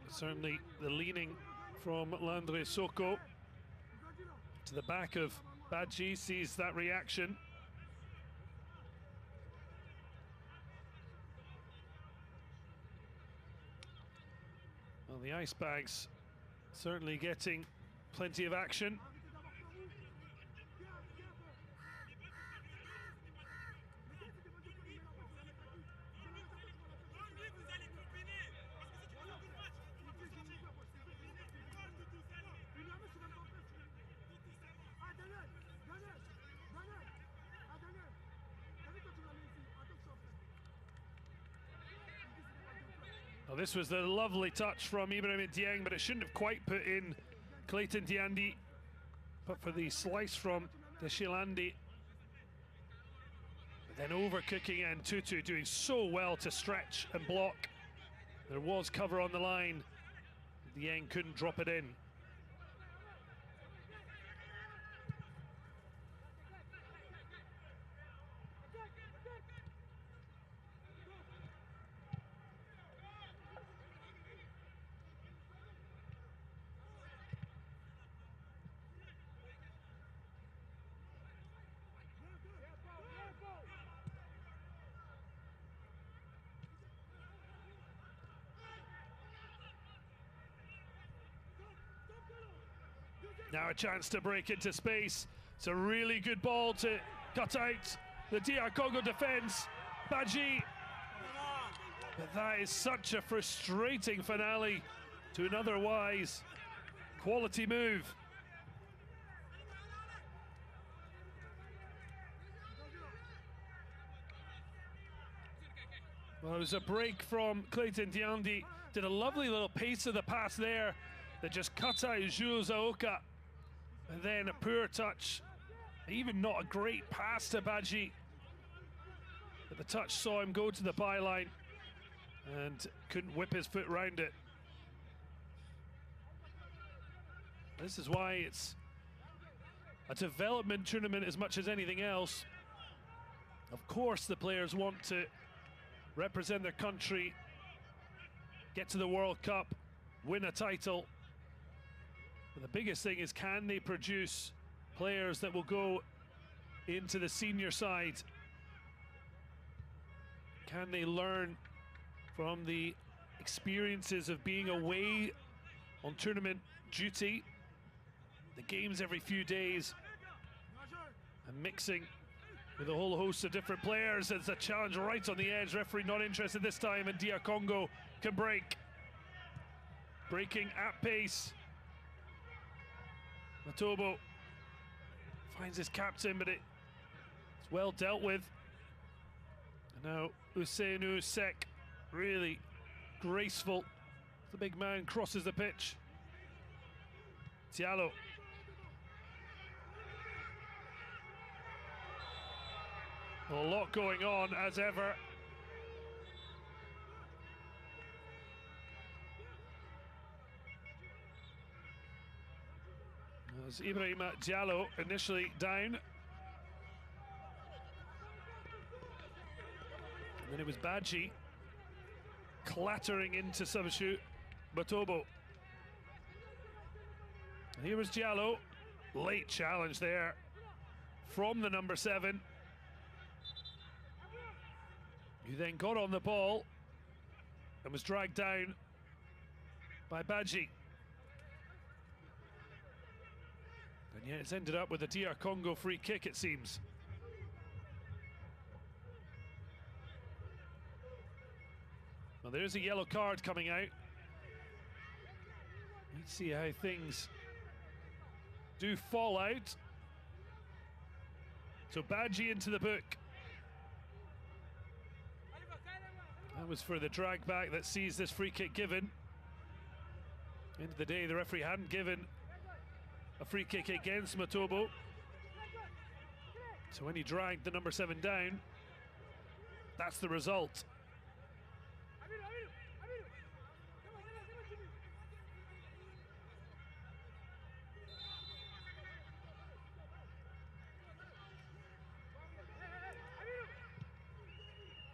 Certainly the leaning from Landry Soko to the back of Badji, sees that reaction. Well, the Ice Bags certainly getting plenty of action. Well, this was the lovely touch from Ibrahima Dieng, but it shouldn't have quite put in Clayton Diandi. But for the slice from Tshilanda. But then overcooking, and Tutu doing so well to stretch and block. There was cover on the line. Dieng couldn't drop it in. Now a chance to break into space. It's a really good ball to cut out the DR Congo defence. Badji. But that is such a frustrating finale to an otherwise quality move. Well, it was a break from Clayton Diandi. Did a lovely little pace of the pass there that just cut out Jules Aoka. And then a poor touch, even not a great pass to Badji. But the touch saw him go to the byline and couldn't whip his foot round it. This is why it's a development tournament as much as anything else. Of course the players want to represent their country, get to the World Cup, win a title. But the biggest thing is, can they produce players that will go into the senior side? Can they learn from the experiences of being away on tournament duty, the games every few days, and mixing with a whole host of different players? It's a challenge right on the edge. Referee not interested this time, and DR Congo can break. Breaking at pace. Matobo finds his captain, but it's well dealt with. And now Ousseynou Seck, really graceful. The big man crosses the pitch. Diallo. A lot going on as ever. As Ibrahim Diallo initially down. And then it was Badji clattering into substitute Matobo. And here was Diallo. Late challenge there from the number 7. Who then got on the ball and was dragged down by Badji. And yet it's ended up with a DR Congo free kick, it seems. Well, there's a yellow card coming out. Let's see how things do fall out. So Badji into the book. That was for the drag back that sees this free kick given. End of the day, the referee hadn't given a free kick against Matobo. So when he dragged the number 7 down, that's the result.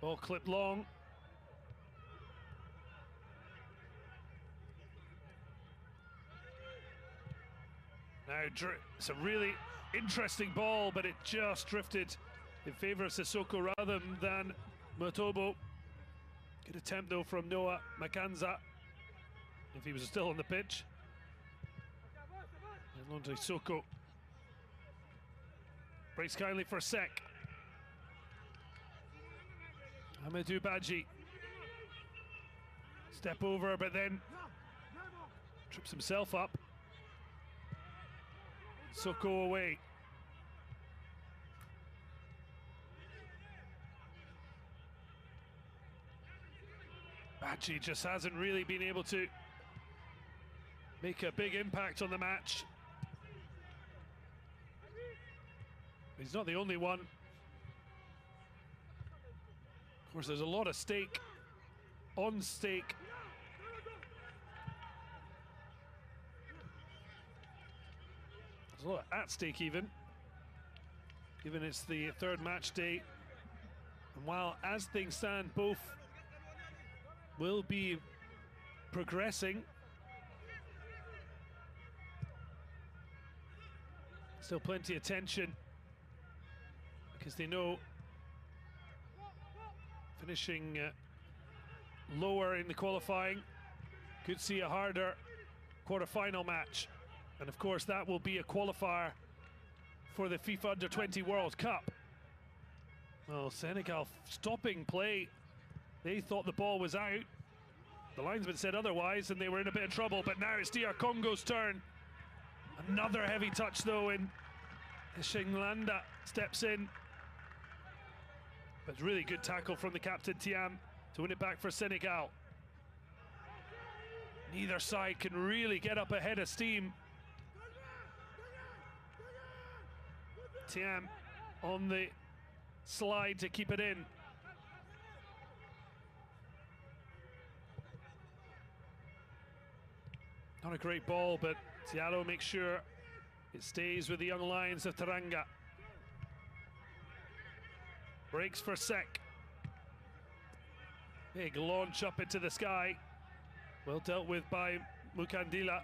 Ball clipped long. Now, it's a really interesting ball, but it just drifted in favour of Sissoko rather than Matobo. Good attempt, though, from Noah Makanza, if he was still on the pitch. And on to Sissoko. Breaks kindly for Sek. Amadou Badji. Step over, but then trips himself up. Soko away. Badji just hasn't really been able to make a big impact on the match. He's not the only one. Of course, there's a lot of stake, on stake. There's a lot at stake even, given it's the 3rd match day. And while, as things stand, both will be progressing, still plenty of tension, because they know finishing lower in the qualifying could see a harder quarter-final match. And of course that will be a qualifier for the FIFA Under-20 World Cup. Well, Senegal stopping play. They thought the ball was out. The linesman said otherwise, and they were in a bit of trouble. But now it's DR Congo's turn. Another heavy touch, though, and Shinglanda steps in. But really good tackle from the captain, Thiam, to win it back for Senegal. Neither side can really get up ahead of steam. Thiam on the slide to keep it in. Not a great ball, but Diallo makes sure it stays with the young Lions of Teranga. Breaks for Sek. Big launch up into the sky. Well dealt with by Mukandila.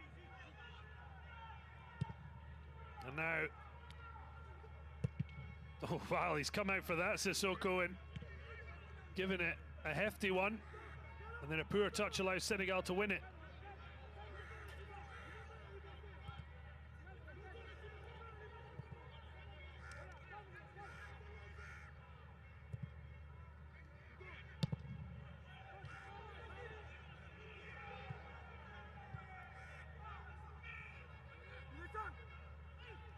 And now, oh wow, he's come out for that, Sissoko, and given it a hefty one. And then a poor touch allows Senegal to win it.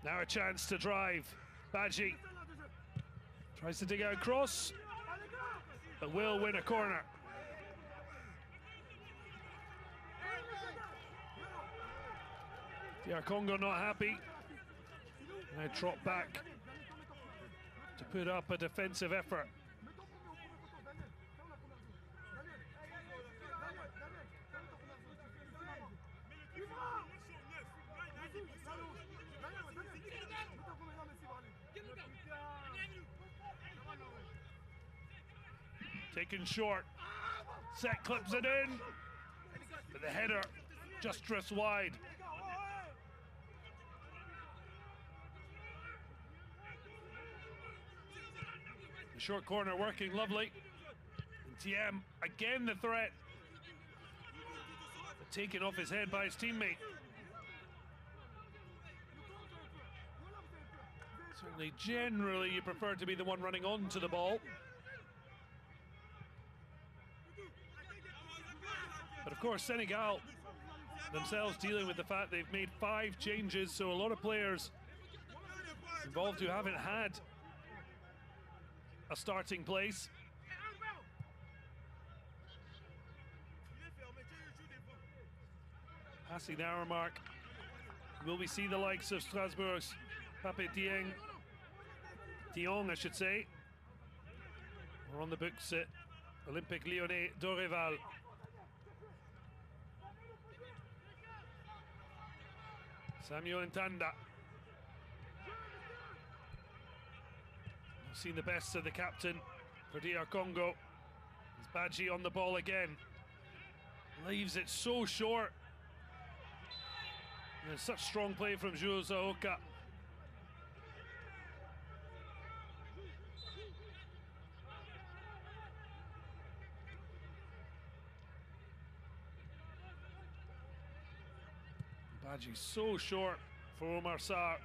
Now a chance to drive. Badji tries to dig out cross, but will win a corner. DR Congo not happy. Now trot back to put up a defensive effort. Taken short. Sek clips it in, but the header just drifts wide. The short corner working lovely. And TM again the threat, but taken off his head by his teammate. Certainly, generally, you prefer to be the one running onto the ball. But of course, Senegal themselves dealing with the fact they've made 5 changes, so a lot of players involved who haven't had a starting place. Passing the hour mark, will we see the likes of Strasbourg's Pape Diong, I should say, or on the books at Olympique Lyonnais Doreval. Samuel Ntanda. We've seen the best of the captain for DR Congo. It's Badji on the ball again. Leaves it so short. And such strong play from Jules Zaoka. Badji so short for Omar Sarr.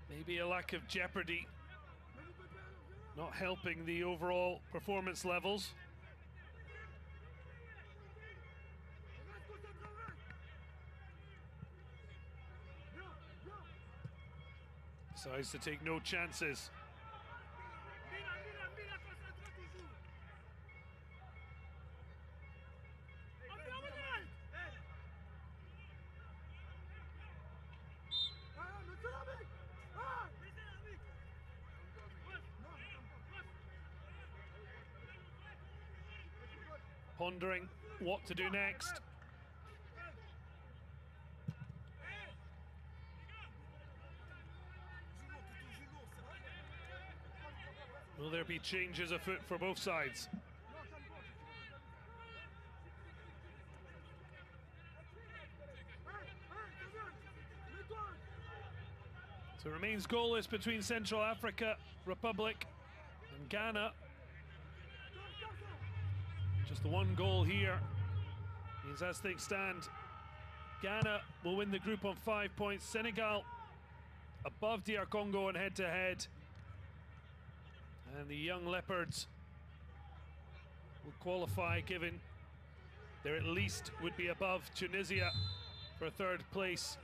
Maybe a lack of jeopardy not helping the overall performance levels. Decides to take no chances. Pondering what to do next. Will there be changes afoot for both sides? So it remains goalless between Central Africa Republic and Ghana. Just the one goal here means, as things stand, Ghana will win the group on 5 points. Senegal above DR Congo on head-to-head. And the young Leopards will qualify, given they at least would be above Tunisia for 3rd place,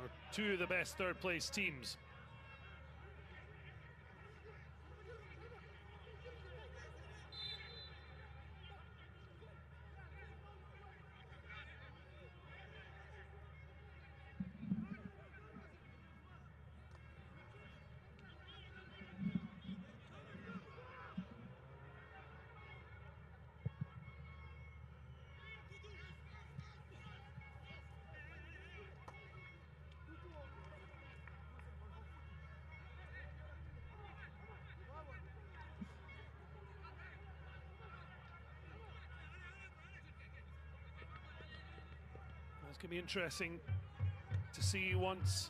or 2 of the best 3rd place teams. It's going to be interesting to see once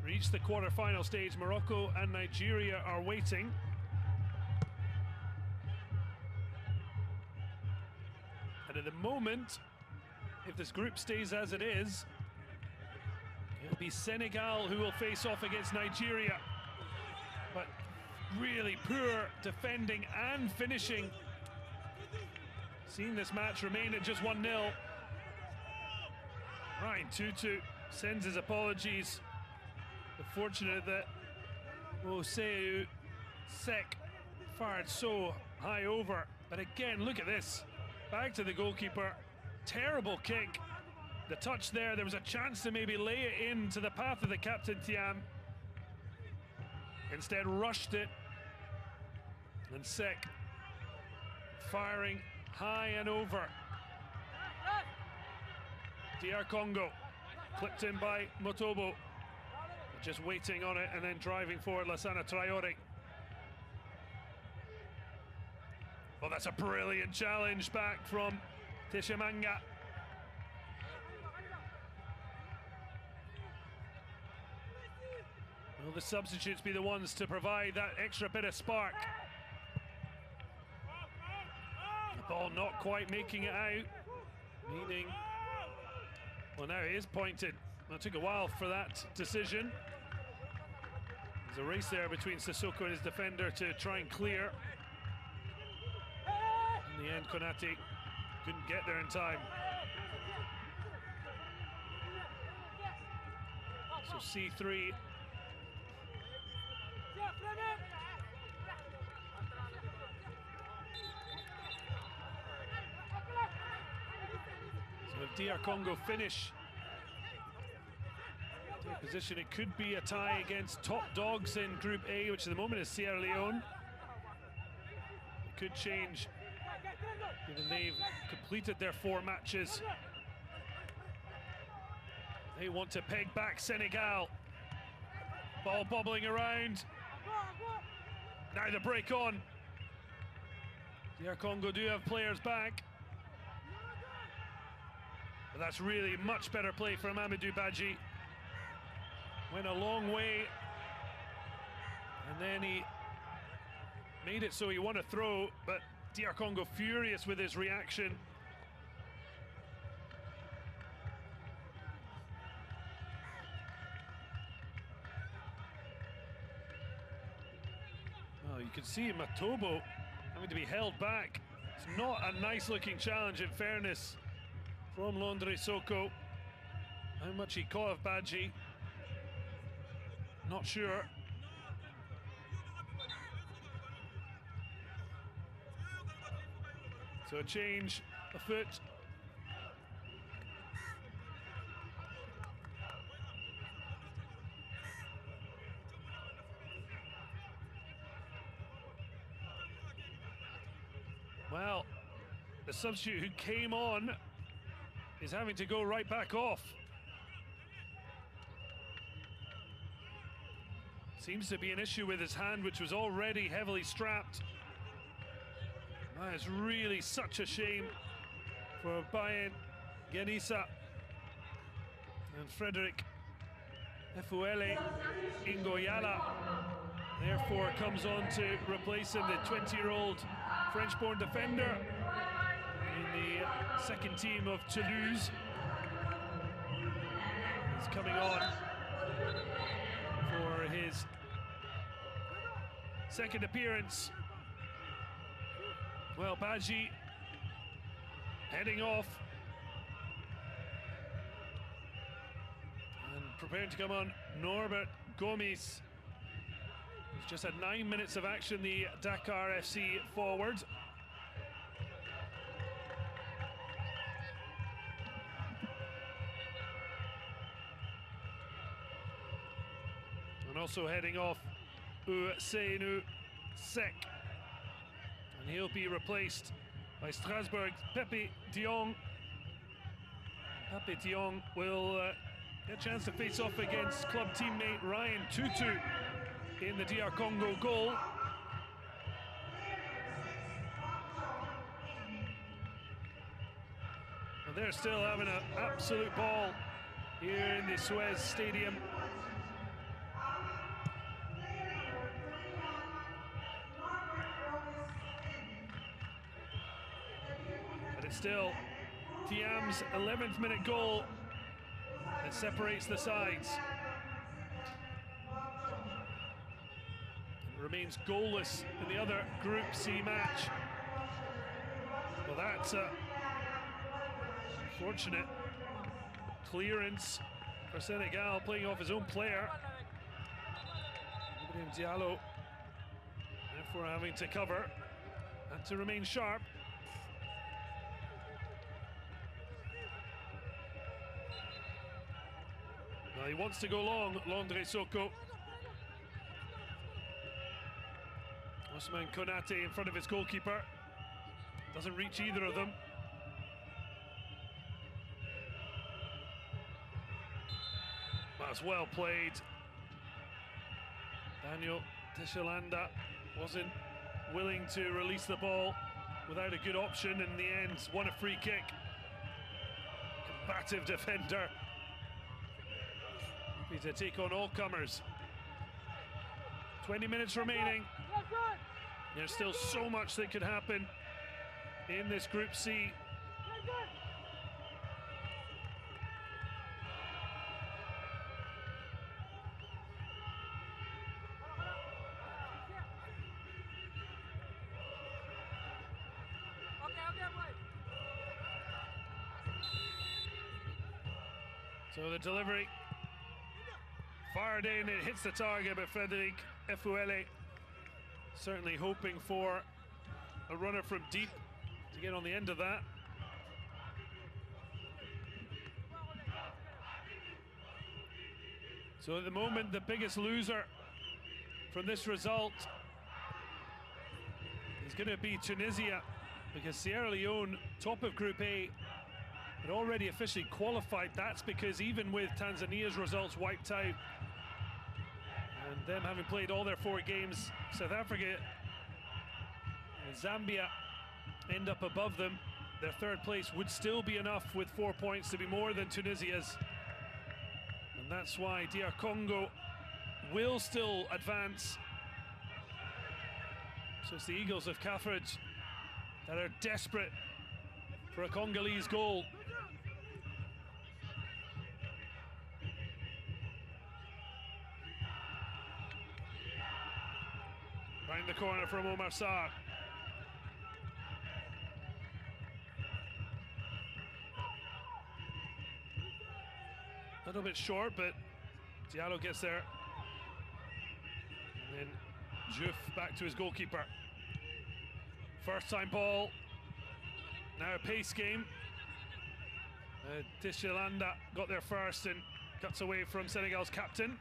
reach the quarter-final stage. Morocco and Nigeria are waiting. And at the moment, if this group stays as it is, it'll be Senegal who will face off against Nigeria. But really poor defending and finishing. Seeing this match remain at just 1-0. Ryan Tutu sends his apologies. Fortunate that Oseu Sek fired so high over. But again, look at this. Back to the goalkeeper. Terrible kick. The touch there was a chance to maybe lay it into the path of the captain Thiam. Instead rushed it. And Sek firing high and over. DR Congo clipped in by Motobo. Just waiting on it and then driving forward Lassana Traore. Well, that's a brilliant challenge back from Teshimanga. Will the substitutes be the ones to provide that extra bit of spark? The ball not quite making it out, meaning, well, now it is pointed. Well, it took a while for that decision. There's a race there between Sissoko and his defender to try and clear. In the end, Konate couldn't get there in time. So C3. So if DR Congo finish position, it could be a tie against top dogs in Group A, which at the moment is Sierra Leone. It could change given they've completed their 4 matches. They want to peg back Senegal. Ball bobbling around. Now the break on. DR Congo do have players back. But that's really much better play from Amadou Badji. Went a long way, and then he made it so he won a throw, but DR Congo furious with his reaction. Oh, you can see Matobo having to be held back. It's not a nice looking challenge, in fairness, from Londre Soko. How much he caught of Badji, not sure. So a change afoot. Well, the substitute who came on is having to go right back off. Seems to be an issue with his hand, which was already heavily strapped. That is really such a shame for Bayen Genisa and Frederick Efuele Ingoyala. Therefore comes on to replace him, the 20-year-old French-born defender in the second team of Toulouse. He's coming on for his second appearance. Well, Badji heading off and preparing to come on Norbert Gomis. He's just had 9 minutes of action, the Dakar FC forward. And also heading off Ousseynou Sek. And he'll be replaced by Strasbourg's Pepe Diong. Pepe Diong will get a chance to face off against club teammate Ryan Tutu in the DR Congo goal. And they're still having an absolute ball here in the Suez Stadium. But it's still Thiam's 11th minute goal that separates the sides. It remains goalless in the other Group C match. Well, that's a fortunate clearance for Senegal, playing off his own player. Ibrahim Diallo, therefore having to cover and to remain sharp. Now he wants to go long, Landry Soko. Ousmane Konate in front of his goalkeeper. Doesn't reach either of them. That's well played. Daniel Tishalanda wasn't willing to release the ball without a good option. In the end, won a free kick. Combative defender. Happy to take on all comers. 20 minutes remaining. There's still so much that could happen in this Group C. So the delivery fired in, it hits the target, but Frederic Efuele certainly hoping for a runner from deep to get on the end of that. So at the moment, the biggest loser from this result is going to be Tunisia, because Sierra Leone, top of Group A, had already officially qualified. That's because even with Tanzania's results wiped out, and them having played all their 4 games, South Africa and Zambia end up above them. Their 3rd place would still be enough with 4 points to be more than Tunisia's. And that's why DR Congo will still advance. So it's the Eagles of Cafred that are desperate for a Congolese goal. Round the corner from Omar Sarr. A little bit short, but Diallo gets there. And then Diouf back to his goalkeeper. First time ball. Now a pace game. Tishalanda got there first and cuts away from Senegal's captain.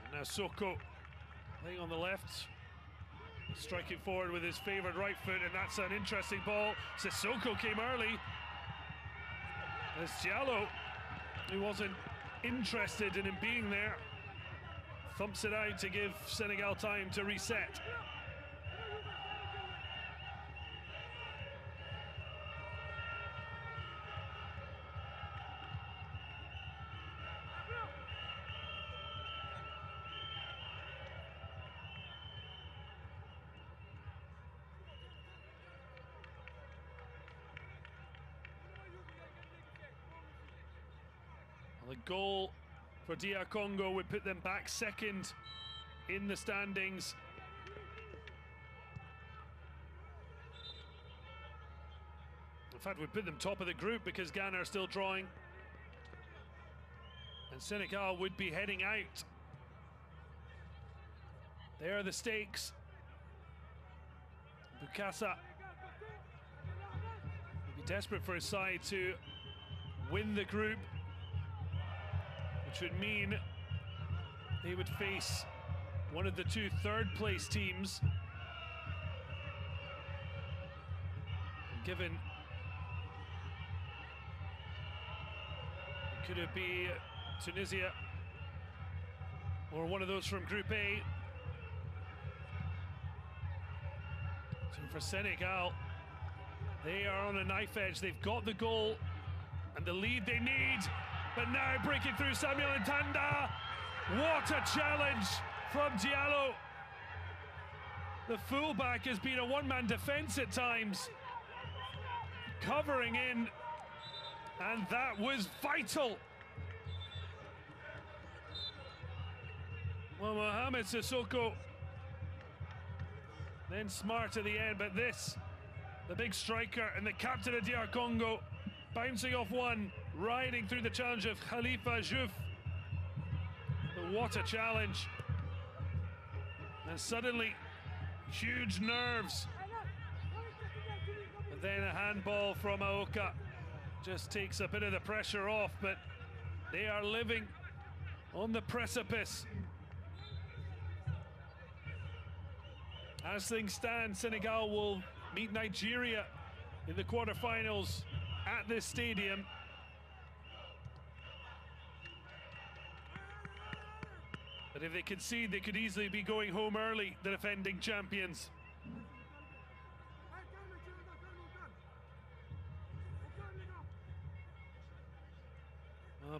And now Soko playing on the left, striking forward with his favoured right foot, and that's an interesting ball. Sissoko came early. As Diallo, who wasn't interested in him being there, thumps it out to give Senegal time to reset. The goal for DR Congo would put them back 2nd in the standings. In fact, would put them top of the group because Ghana are still drawing. And Senegal would be heading out. There are the stakes. Bukasa would be desperate for his side to win the group, which would mean they would face one of the 2 third-place teams. Given could it be Tunisia or one of those from Group A? So for Senegal, They are on a knife edge. They've got the goal and the lead they need. But now breaking through Samuel Ntanda. What a challenge from Diallo. The fullback has been a one-man defence at times. Covering in. And that was vital. Well, Mohamed Sissoko then smart at the end, but this, the big striker and the captain of DR Congo, bouncing off one, riding through the challenge of Khalifa Jouf. But what a challenge. And suddenly, huge nerves. But then a handball from Aoka just takes a bit of the pressure off, but they are living on the precipice. As things stand, Senegal will meet Nigeria in the quarterfinals at this stadium. But if they concede, they could easily be going home early, the defending champions.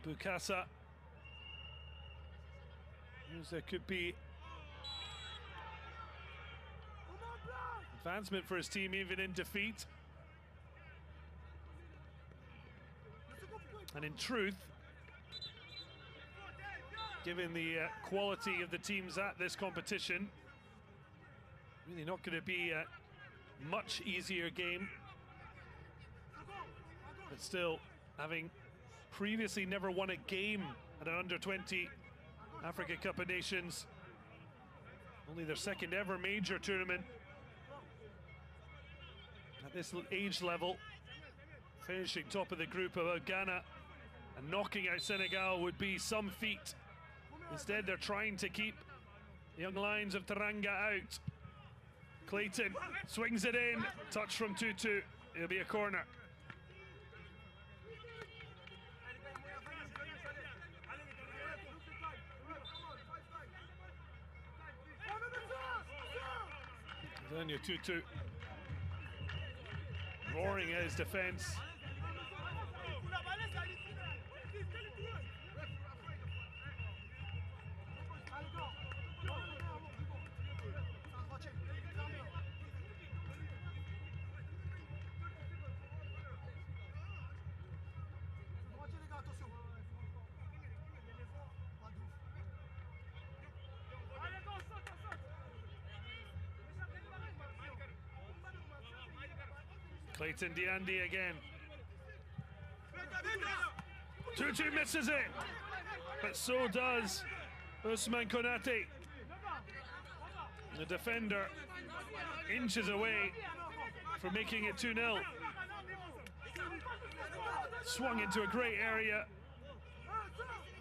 Bukasa. There could be advancement for his team, even in defeat. And in truth, given the quality of the teams at this competition, really not going to be a much easier game. But still, having previously never won a game at an under-20 Africa Cup of Nations, only their second ever major tournament at this age level, finishing top of the group above Ghana and knocking out Senegal would be some feat. Instead, they're trying to keep the young lions of Teranga out. Clayton swings it in, touch from Tutu, it'll be a corner. Antonio Tutu roaring at his defence. Clayton Diandi again. Tutu misses it, but so does Usman Konate. The defender inches away from making it 2-0. Swung into a great area.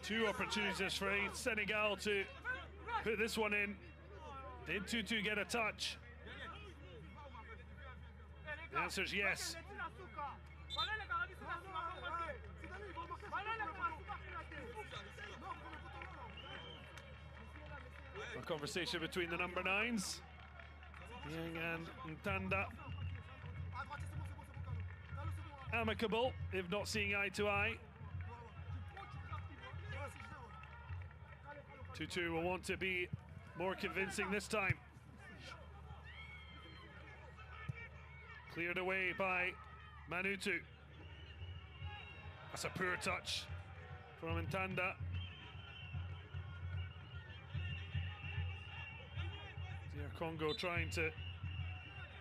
Two opportunities for Senegal to put this one in. Did Tutu get a touch? The answer is yes. A conversation between the number 9s, Yang and Ntanda. Amicable, if not seeing eye to eye. Tutu will want to be more convincing this time. Cleared away by Manutu. That's a poor touch from Ntanda. DR Congo trying to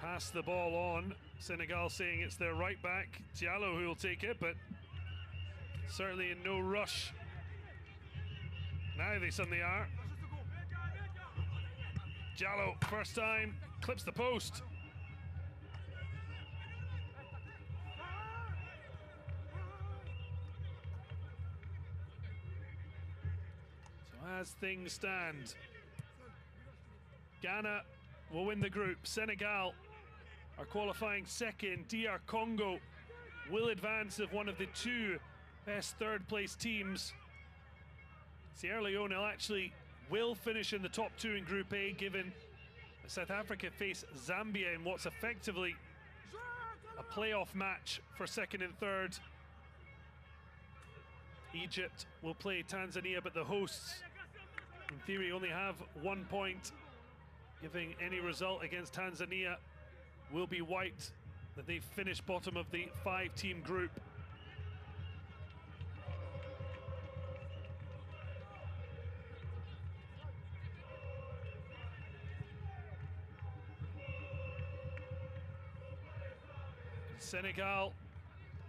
pass the ball on. Senegal saying it's their right back, Diallo, who will take it, but certainly in no rush. Now they suddenly are. Diallo, first time, clips the post. As things stand, Ghana will win the group. Senegal are qualifying second. DR Congo will advance as one of the two best third-place teams. Sierra Leone actually will finish in the top two in Group A, given South Africa face Zambia in what's effectively a playoff match for second and third. Egypt will play Tanzania, but the hosts, in theory, only have 1 point. Giving any result against Tanzania will be wiped, that they finish bottom of the 5-team group. Senegal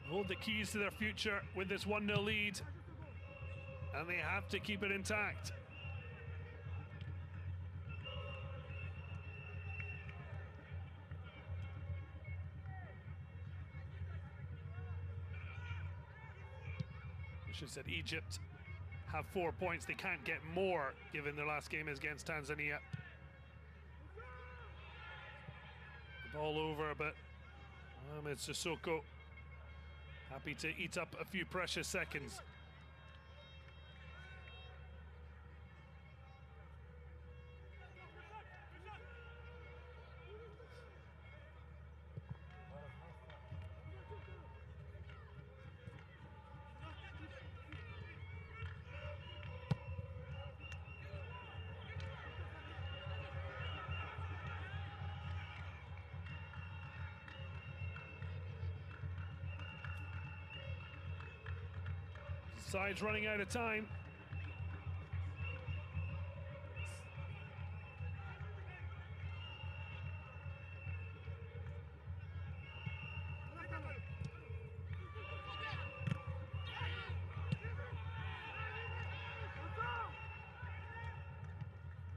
hold the keys to their future with this 1-0 lead, and they have to keep it intact. I should have said Egypt have 4 points. They can't get more given their last game is against Tanzania. The ball over, but Ahmed Sissoko happy to eat up a few precious seconds. Side's running out of time.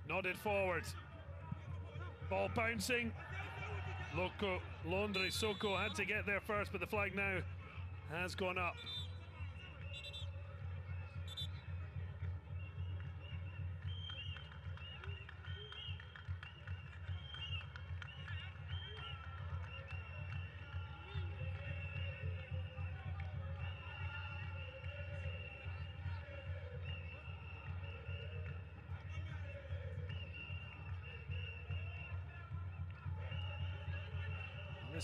Nodded forward. Ball bouncing. Londre Soko had to get there first, but the flag now has gone up.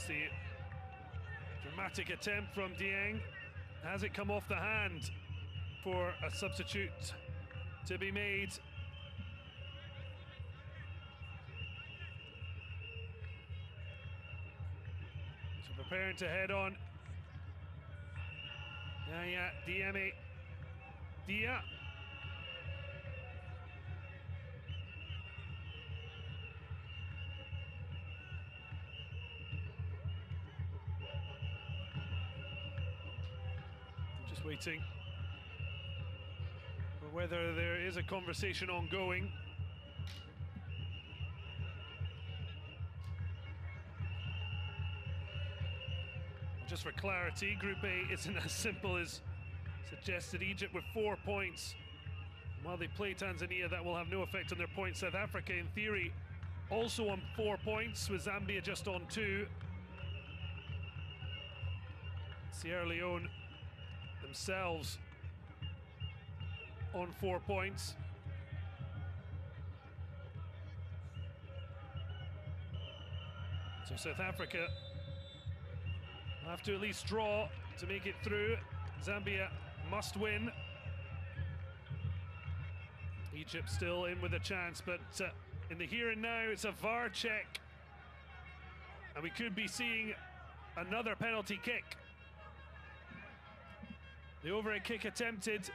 The dramatic attempt from Dieng. Has it come off the hand for a substitute to be made? So preparing to head on. Yaya Diame. Dia. Waiting for whether there is a conversation ongoing. Just for clarity, Group A isn't as simple as suggested. Egypt with 4 points. While they play Tanzania, that will have no effect on their points. South Africa, in theory, also on 4 points, with Zambia just on 2. Sierra Leone themselves on 4 points. So South Africa have to at least draw to make it through. Zambia must win. Egypt still in with a chance, but in the here and now, it's a VAR check. And we could be seeing another penalty kick. The overhead kick attempted,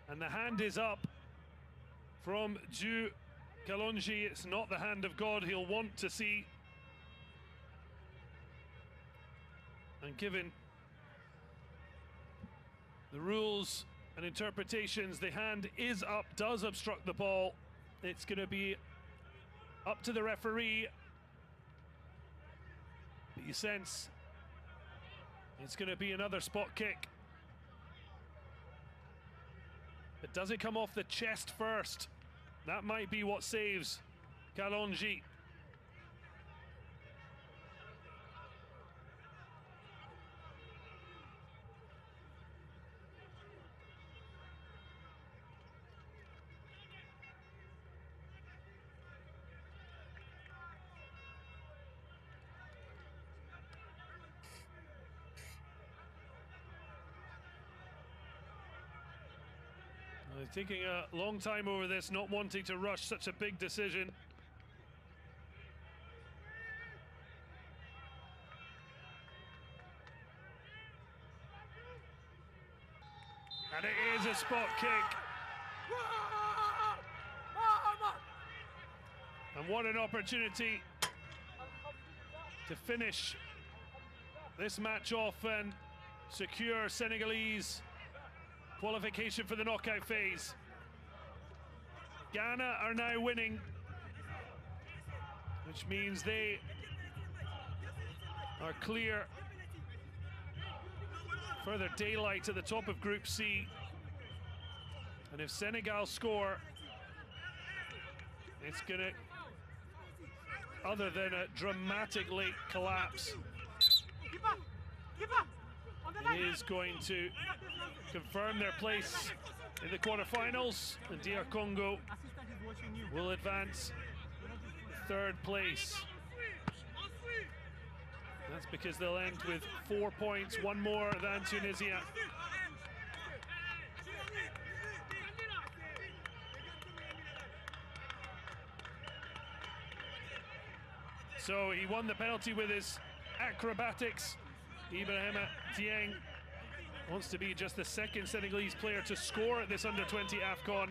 and the hand is up from Ju Kalonji. It's not the hand of God he'll want to see. And given the rules and interpretations, the hand is up, does obstruct the ball. It's going to be up to the referee. But you sense it's going to be another spot kick. But does it come off the chest first? That might be what saves Kalonji. He's taking a long time over this, not wanting to rush such a big decision. And it is a spot kick. And what an opportunity to finish this match off and secure Senegalese qualification for the knockout phase. Ghana are now winning, which means they are clear. Further daylight at the top of Group C. And if Senegal score, it's gonna, other than a dramatic late collapse, it is going to confirm their place in the quarterfinals, and DR Congo will advance to third place. That's because they'll end with 4 points, one more than Tunisia. So he won the penalty with his acrobatics. Ibrahima Dieng wants to be just the second Senegalese player to score at this under-20 AFCON.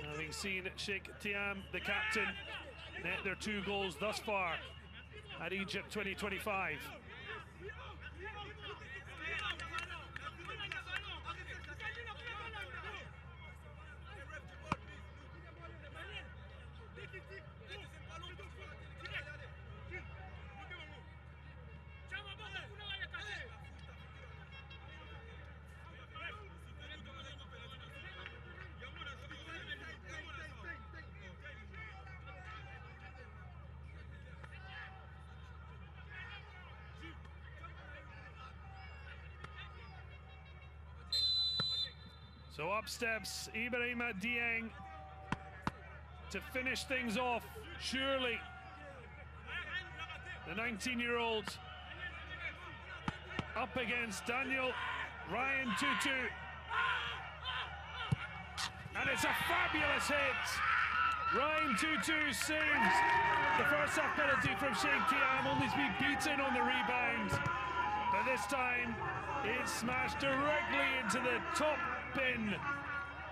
Having seen Sheikh Thiam, the captain, net their 2 goals thus far at Egypt 2025. So up steps Ibrahima Dieng to finish things off. Surely the 19-year-old up against Daniel Ryan Tutu. And it's a fabulous hit. Ryan Tutu saves the first half penalty from Sheikh Thiam, only to be beaten on the rebound. But this time it's smashed directly into the top bin,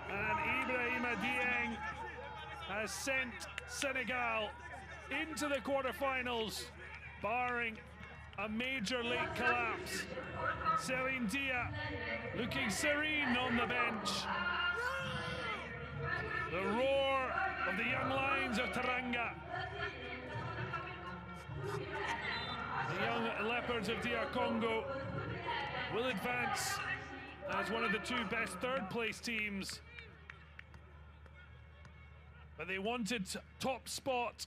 and Ibrahima Dieng has sent Senegal into the quarterfinals, barring a major late collapse. Celine Dia looking serene on the bench. The roar of the young lions of Teranga. The young leopards of DR Congo will advance as one of the 2 best third-place teams. But they wanted top spot.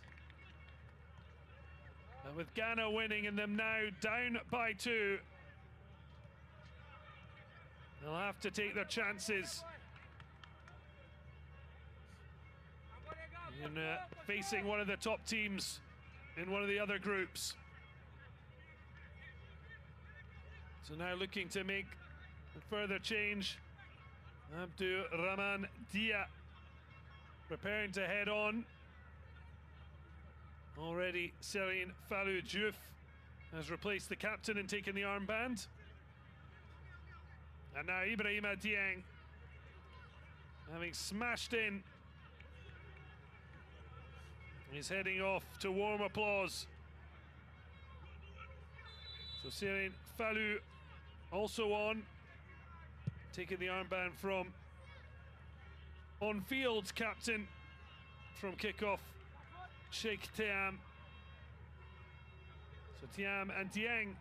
And with Ghana winning and them now down by 2, they'll have to take their chances in facing one of the top teams in one of the other groups. So now looking to make a further change. Abdou Rahman Dia preparing to head on. Already Serine Fallou Diouf has replaced the captain and taken the armband. And now Ibrahima Dieng, having smashed in, he's heading off to warm applause. So Serine Fallou also on, taking the armband from on-field captain from kickoff, Sheikh Thiam. So Thiam and Dieng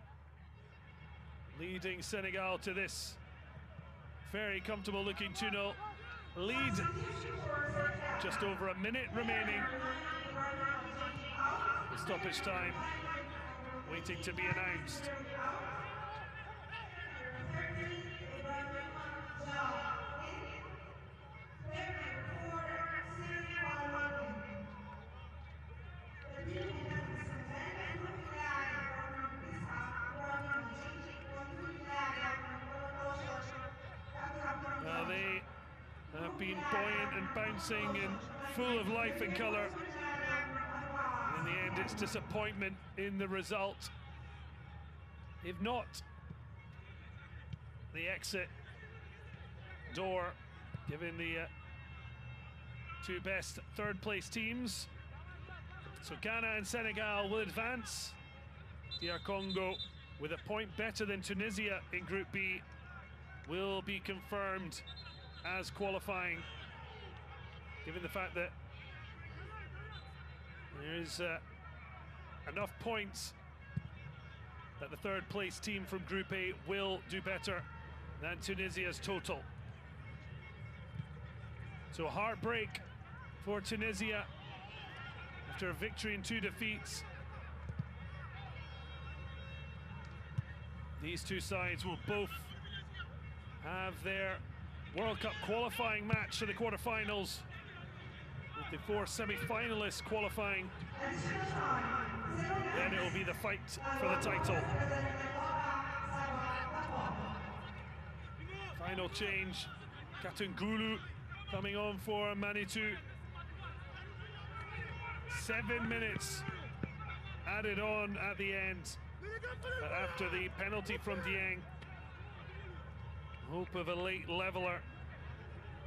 leading Senegal to this very comfortable looking 2-0 lead. Just over a minute remaining. The stoppage time waiting to be announced. They buoyant and bouncing and full of life and colour. In the end, it's disappointment in the result. If not, the exit door, given the two best third-place teams. So Ghana and Senegal will advance. DR Congo, with a point better than Tunisia in Group B, will be confirmed as qualifying, given the fact that there is enough points that the third-place team from Group A will do better than Tunisia's total. So a heartbreak for Tunisia after a victory and 2 defeats. These two sides will both have their World Cup qualifying match for the quarterfinals, with the 4 semi-finalists qualifying. Then it will be the fight for the title. Final change, Katungulu coming on for Manitou. 7 minutes added on at the end, but after the penalty from Dieng, hope of a late leveler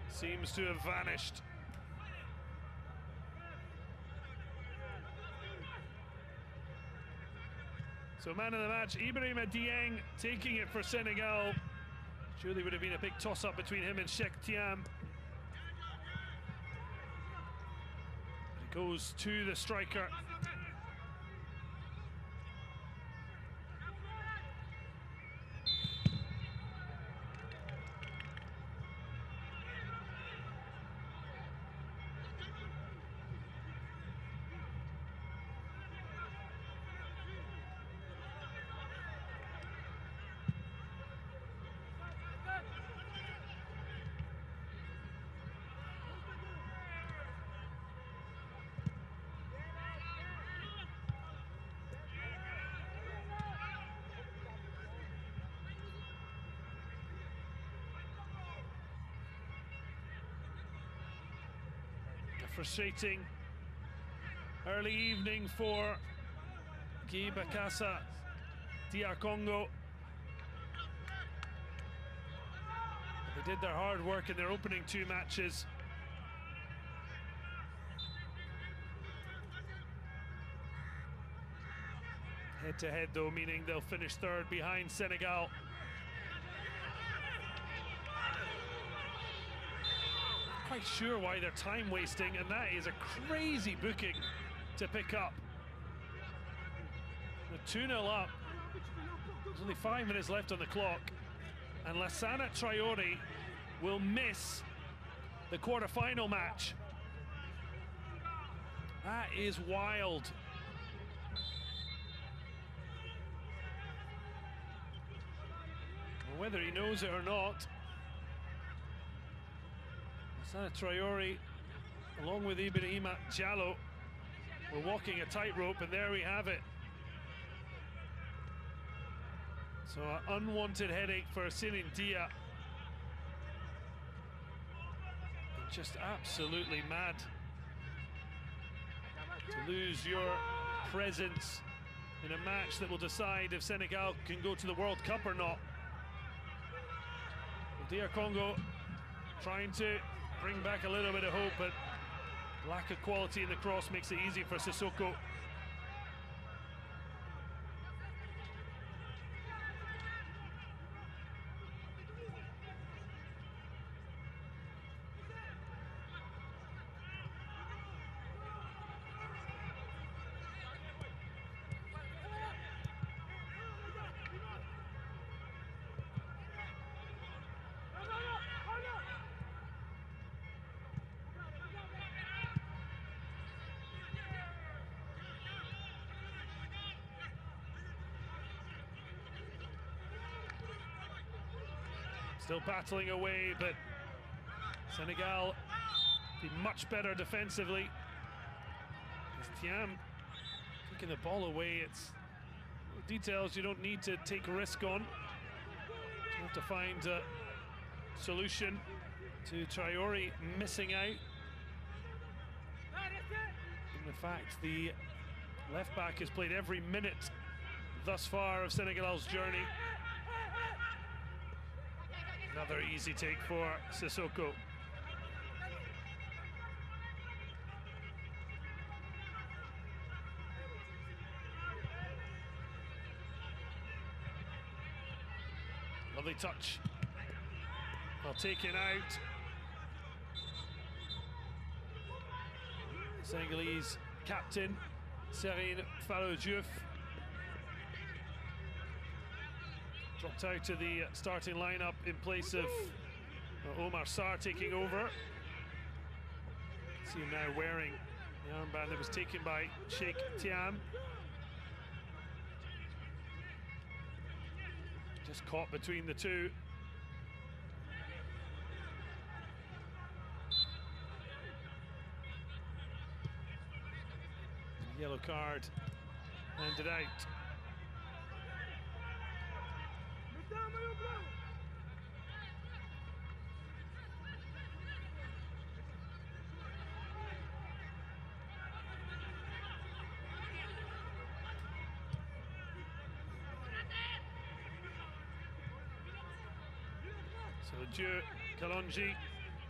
seems to have vanished. So man of the match, Ibrahima Dieng, taking it for Senegal. Surely would have been a big toss-up between him and Cheikh Thiam. It goes to the striker. Frustrating early evening for Guy Bakassa, DR Congo. They did their hard work in their opening 2 matches. Head-to-head though, meaning they'll finish 3rd behind Senegal. Quite sure why they're time wasting, and that is a crazy booking to pick up. They're 2-0 up. There's only 5 minutes left on the clock, and Lassana Traore will miss the quarter-final match. That is wild. Well, whether he knows it or not, Lassana Traore, along with Ibrahima Diallo, were walking a tightrope, and there we have it. So an unwanted headache for Senin Dia. Just absolutely mad to lose your presence in a match that will decide if Senegal can go to the World Cup or not. DR Congo trying to bring back a little bit of hope, but lack of quality in the cross makes it easy for Sissoko. Still battling away, but Senegal be much better defensively. Thiam taking the ball away. It's details you don't need to take a risk on. You have to find a solution. to Traore missing out. In the fact, the left back has played every minute thus far of Senegal's journey. Another easy take for Sissoko. Lovely touch. Well taken out. Senegalese captain Serine Fallo-Diouf dropped out to the starting lineup in place of Omar Sarr taking over. See him now wearing the armband that was taken by Sheikh Thiam. Just caught between the two. Yellow card handed out. So Dieu Kalonji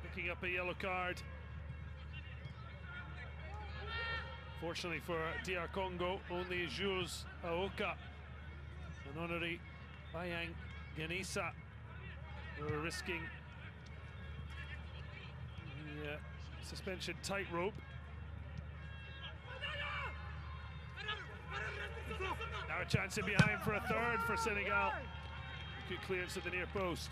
picking up a yellow card. Fortunately for DR Congo, only Jules Aoka and Honoré Bayang Ganisa were risking the suspension tightrope. Now a chance in behind for a third for Senegal. Good clearance at the near post.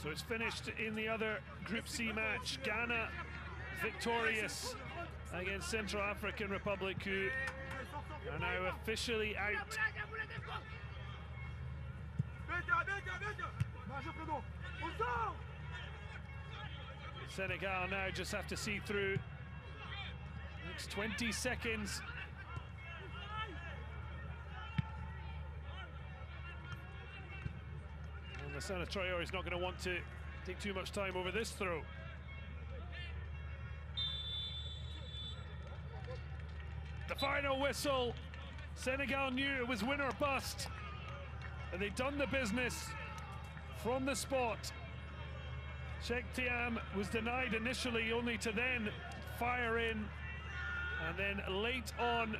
So it's finished in the other Group C match. Ghana victorious against Central African Republic, who are now officially out. Senegal now just have to see through the next 20 seconds. And Lassana Traore is not going to want to take too much time over this throw. The final whistle. Senegal knew it was win or bust, and they'd done the business from the spot. Sheikh Thiam was denied initially, only to then fire in, and then late on,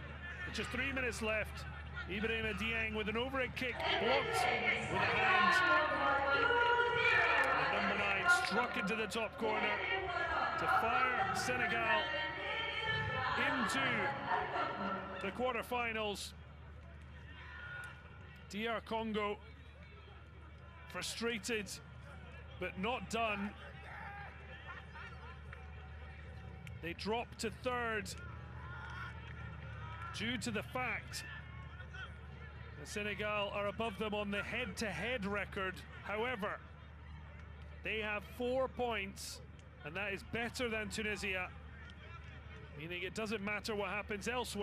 with just 3 minutes left, Ibrahima Dieng with an overhead kick blocked with a hand. And number 9 struck into the top corner to fire Senegal into the quarterfinals. DR Congo frustrated but not done. They dropped to third due to the fact that Senegal are above them on the head-to-head record. However, they have 4 points, and that is better than Tunisia, meaning it doesn't matter what happens elsewhere.